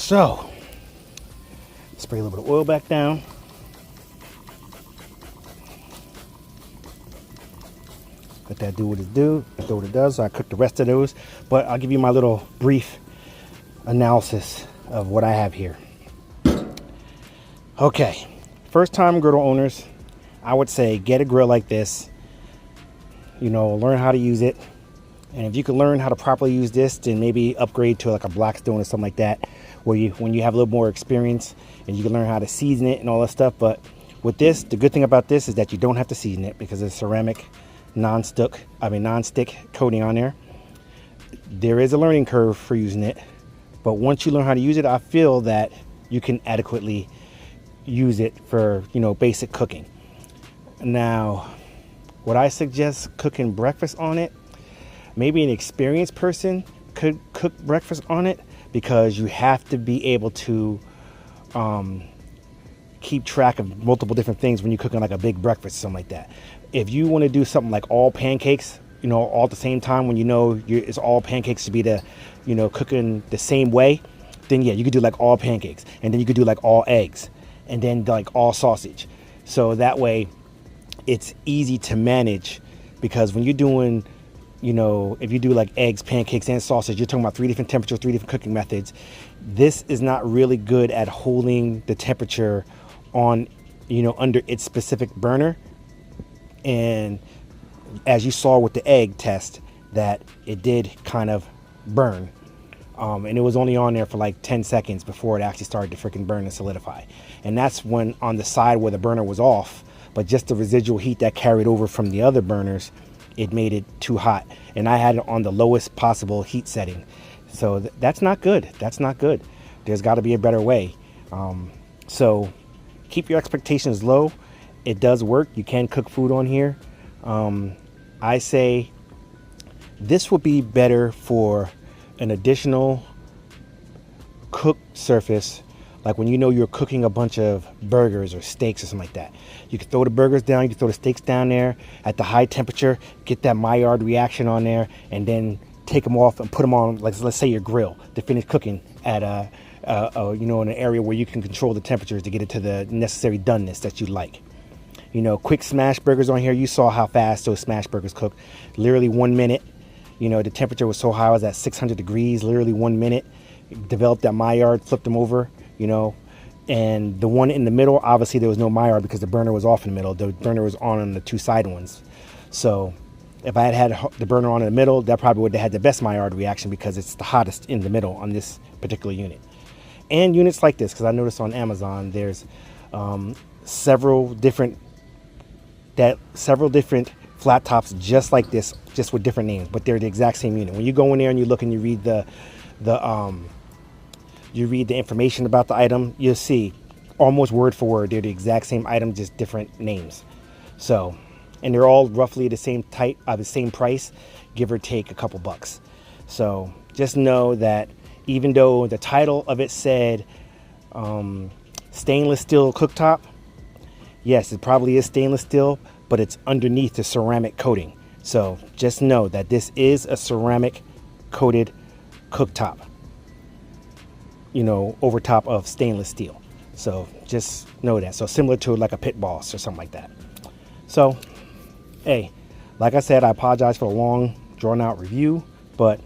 So, spray a little bit of oil back down. Let that do what it does. So I cook the rest of those, but I'll give you my little brief analysis of what I have here. Okay, first time griddle owners, I would say get a grill like this. You know, learn how to use it. And if you can learn how to properly use this, then maybe upgrade to like a Blackstone or something like that, where when you have a little more experience and you can learn how to season it and all that stuff. But with this, the good thing about this is that you don't have to season it because it's ceramic non-stick coating on there. There is a learning curve for using it, but once you learn how to use it, I feel that you can adequately use it for, you know, basic cooking. Now, would I suggest cooking breakfast on it? Maybe an experienced person could cook breakfast on it, because you have to be able to keep track of multiple different things when you're cooking like a big breakfast or something like that. If you want to do something like all pancakes, you know, all at the same time, when you know it's all pancakes to be the, you know, cooking the same way, then yeah, you could do like all pancakes, and then you could do like all eggs, and then like all sausage. So that way it's easy to manage, because when you're doing, you know, if you do like eggs, pancakes, and sausage, you're talking about 3 different temperatures, 3 different cooking methods. This is not really good at holding the temperature on, you know, under its specific burner. And as you saw with the egg test, that it did kind of burn. And it was only on there for like 10 seconds before it actually started to freaking burn and solidify. And that's when on the side where the burner was off, but just the residual heat that carried over from the other burners, it made it too hot. And I had it on the lowest possible heat setting. So that's not good. That's not good. There's got to be a better way. So keep your expectations low. It does work. You can cook food on here. I say this will be better for an additional cook surface, like when you know you're cooking a bunch of burgers or steaks or something like that. You can throw the burgers down, you can throw the steaks down there at the high temperature, get that Maillard reaction on there, and then take them off and put them on, like, let's say your grill, to finish cooking at you know, in an area where you can control the temperatures to get it to the necessary doneness that you like. You know, quick smash burgers on here. You saw how fast those smash burgers cook. Literally 1 minute. You know, the temperature was so high, I was at 600 degrees, literally 1 minute. Developed that Maillard, flipped them over, you know. And the one in the middle, obviously there was no Maillard because the burner was off in the middle. The burner was on the 2 side ones. So if I had the burner on in the middle, that probably would have had the best Maillard reaction, because it's the hottest in the middle on this particular unit. And units like this, because I noticed on Amazon there's several different flat tops just like this, just with different names, but they're the exact same unit. When you go in there and you look and you read the information about the item, you'll see almost word for word they're the exact same item, just different names. So, and they're all roughly the same type, the same price, give or take a couple bucks. So just know that even though the title of it said stainless steel cooktop, yes, it probably is stainless steel, but it's underneath the ceramic coating. So just know that this is a ceramic coated cooktop, you know, over top of stainless steel. So just know that. So similar to like a pit boss or something like that. So, hey, like I said, I apologize for the long drawn out review, but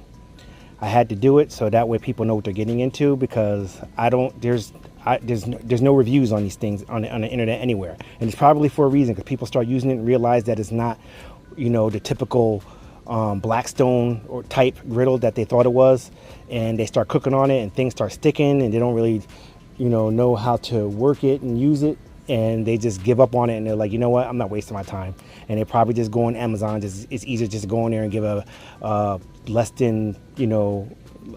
I had to do it so that way people know what they're getting into, because there's no reviews on these things on the internet anywhere. And it's probably for a reason, because people start using it and realize that it's not, you know, the typical Blackstone or type griddle that they thought it was, and they start cooking on it and things start sticking and they don't really, you know how to work it and use it, and they just give up on it and they're like, you know what, I'm not wasting my time. And they probably just go on Amazon. It's easier just to go in there and give a less than, you know,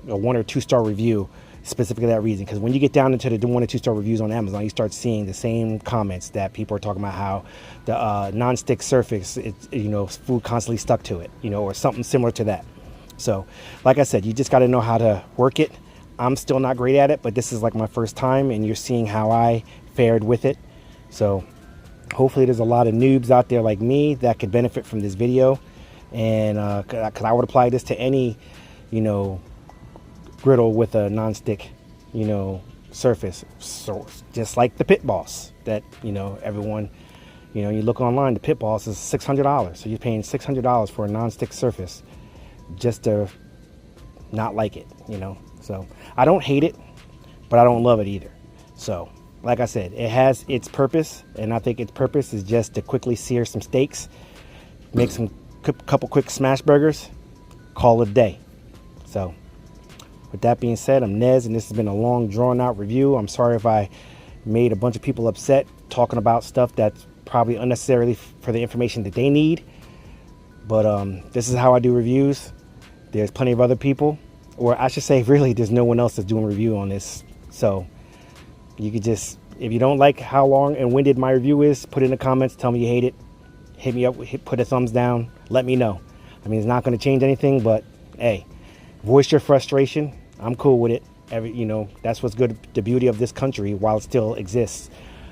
a 1 or 2 star review, specifically that reason. Because when you get down into the 1 or 2 star reviews on Amazon, you start seeing the same comments that people are talking about, how the non-stick surface, it's, you know, food constantly stuck to it, you know, or something similar to that. So like I said, you just got to know how to work it. I'm still not great at it, but this is like my first time, and you're seeing how I fared with it. So hopefully there's a lot of noobs out there like me that could benefit from this video. And because I would apply this to any, you know, griddle with a non-stick, you know, surface. So just like the pit boss that, you know, everyone, you know, you look online, the pit boss is $600. So you're paying $600 for a non-stick surface just to not like it, you know. So I don't hate it, but I don't love it either. So like I said, it has its purpose, and I think its purpose is just to quickly sear some steaks, make some couple quick smash burgers, call it a day. So with that being said, I'm Nez, and this has been a long drawn out review. I'm sorry if I made a bunch of people upset talking about stuff that's probably unnecessarily for the information that they need. But this is how I do reviews. There's plenty of other people, or I should say really there's no one else that's doing a review on this. So you could just, if you don't like how long and winded my review is, put it in the comments, tell me you hate it, hit me up, put a thumbs down, let me know. I mean, it's not going to change anything, but hey, voice your frustration. I'm cool with it. You know, that's what's good, the beauty of this country while it still exists,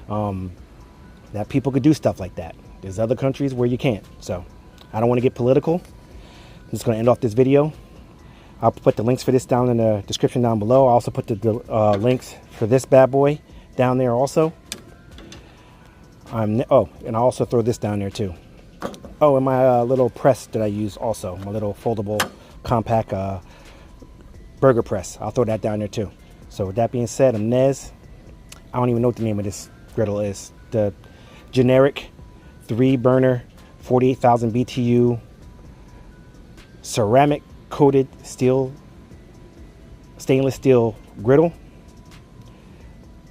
that people could do stuff like that. There's other countries where you can't. So I don't want to get political. I'm just going to end off this video. I'll put the links for this down in the description down below. I'll also put the links for this bad boy down there also. And I'll also throw this down there too. Oh, and my little press that I use also, my little foldable compact burger press. I'll throw that down there too. So with that being said, I'm Nez. I don't even know what the name of this griddle is. The generic 3-burner 48,000 BTU ceramic coated stainless steel griddle.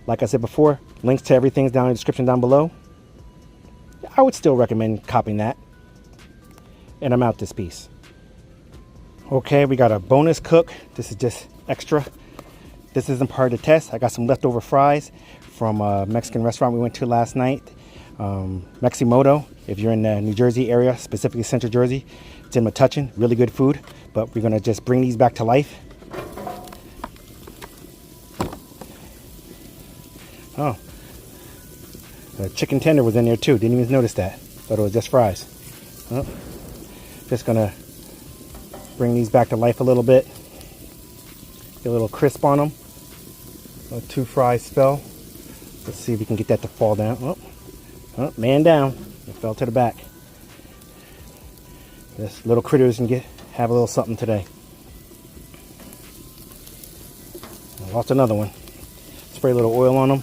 Like I said before, links to everything's down in the description down below. I would still recommend copying that. And I'm out this piece. Okay, we got a bonus cook. This is just extra. This isn't part of the test. I got some leftover fries from a Mexican restaurant we went to last night. Meximoto, if you're in the New Jersey area, specifically Central Jersey. It's in Metuchen, really good food. But we're gonna just bring these back to life. Oh, the chicken tender was in there too. Didn't even notice that. Thought it was just fries. Oh, just gonna bring these back to life a little bit. Get a little crisp on them. 2 fries fell. Let's see if we can get that to fall down. Oh, man down. It fell to the back. This little critters can have a little something today. I lost another one. Spray a little oil on them.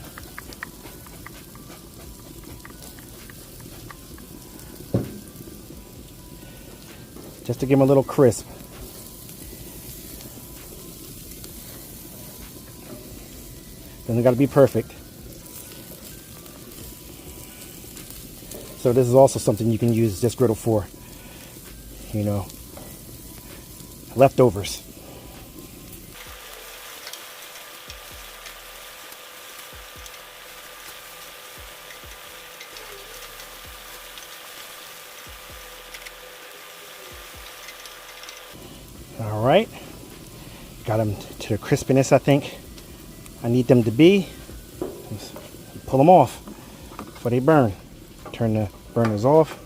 Just to give them a little crisp. Doesn't got to be perfect. So this is also something you can use this griddle for. you know, leftovers. All right, got them to the crispiness I think I need them to be. Just pull them off before they burn. Turn the burners off.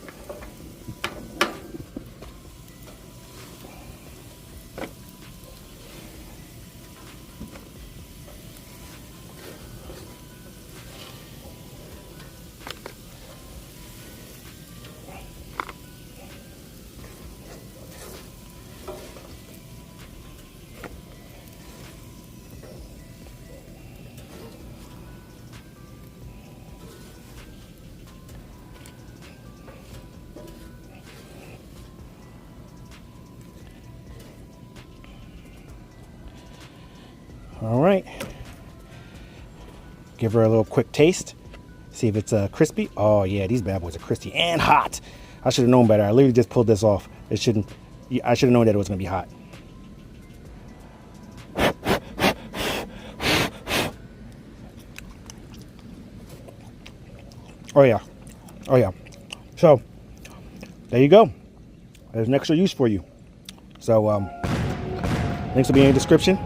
All right, give her a little quick taste, see if it's crispy. Oh yeah, these bad boys are crispy and hot. I should have known better. I literally just pulled this off. I should have known that it was gonna be hot. Oh yeah, oh yeah. So there you go. There's an extra use for you. So links will be in the description.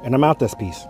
And I'm out this piece.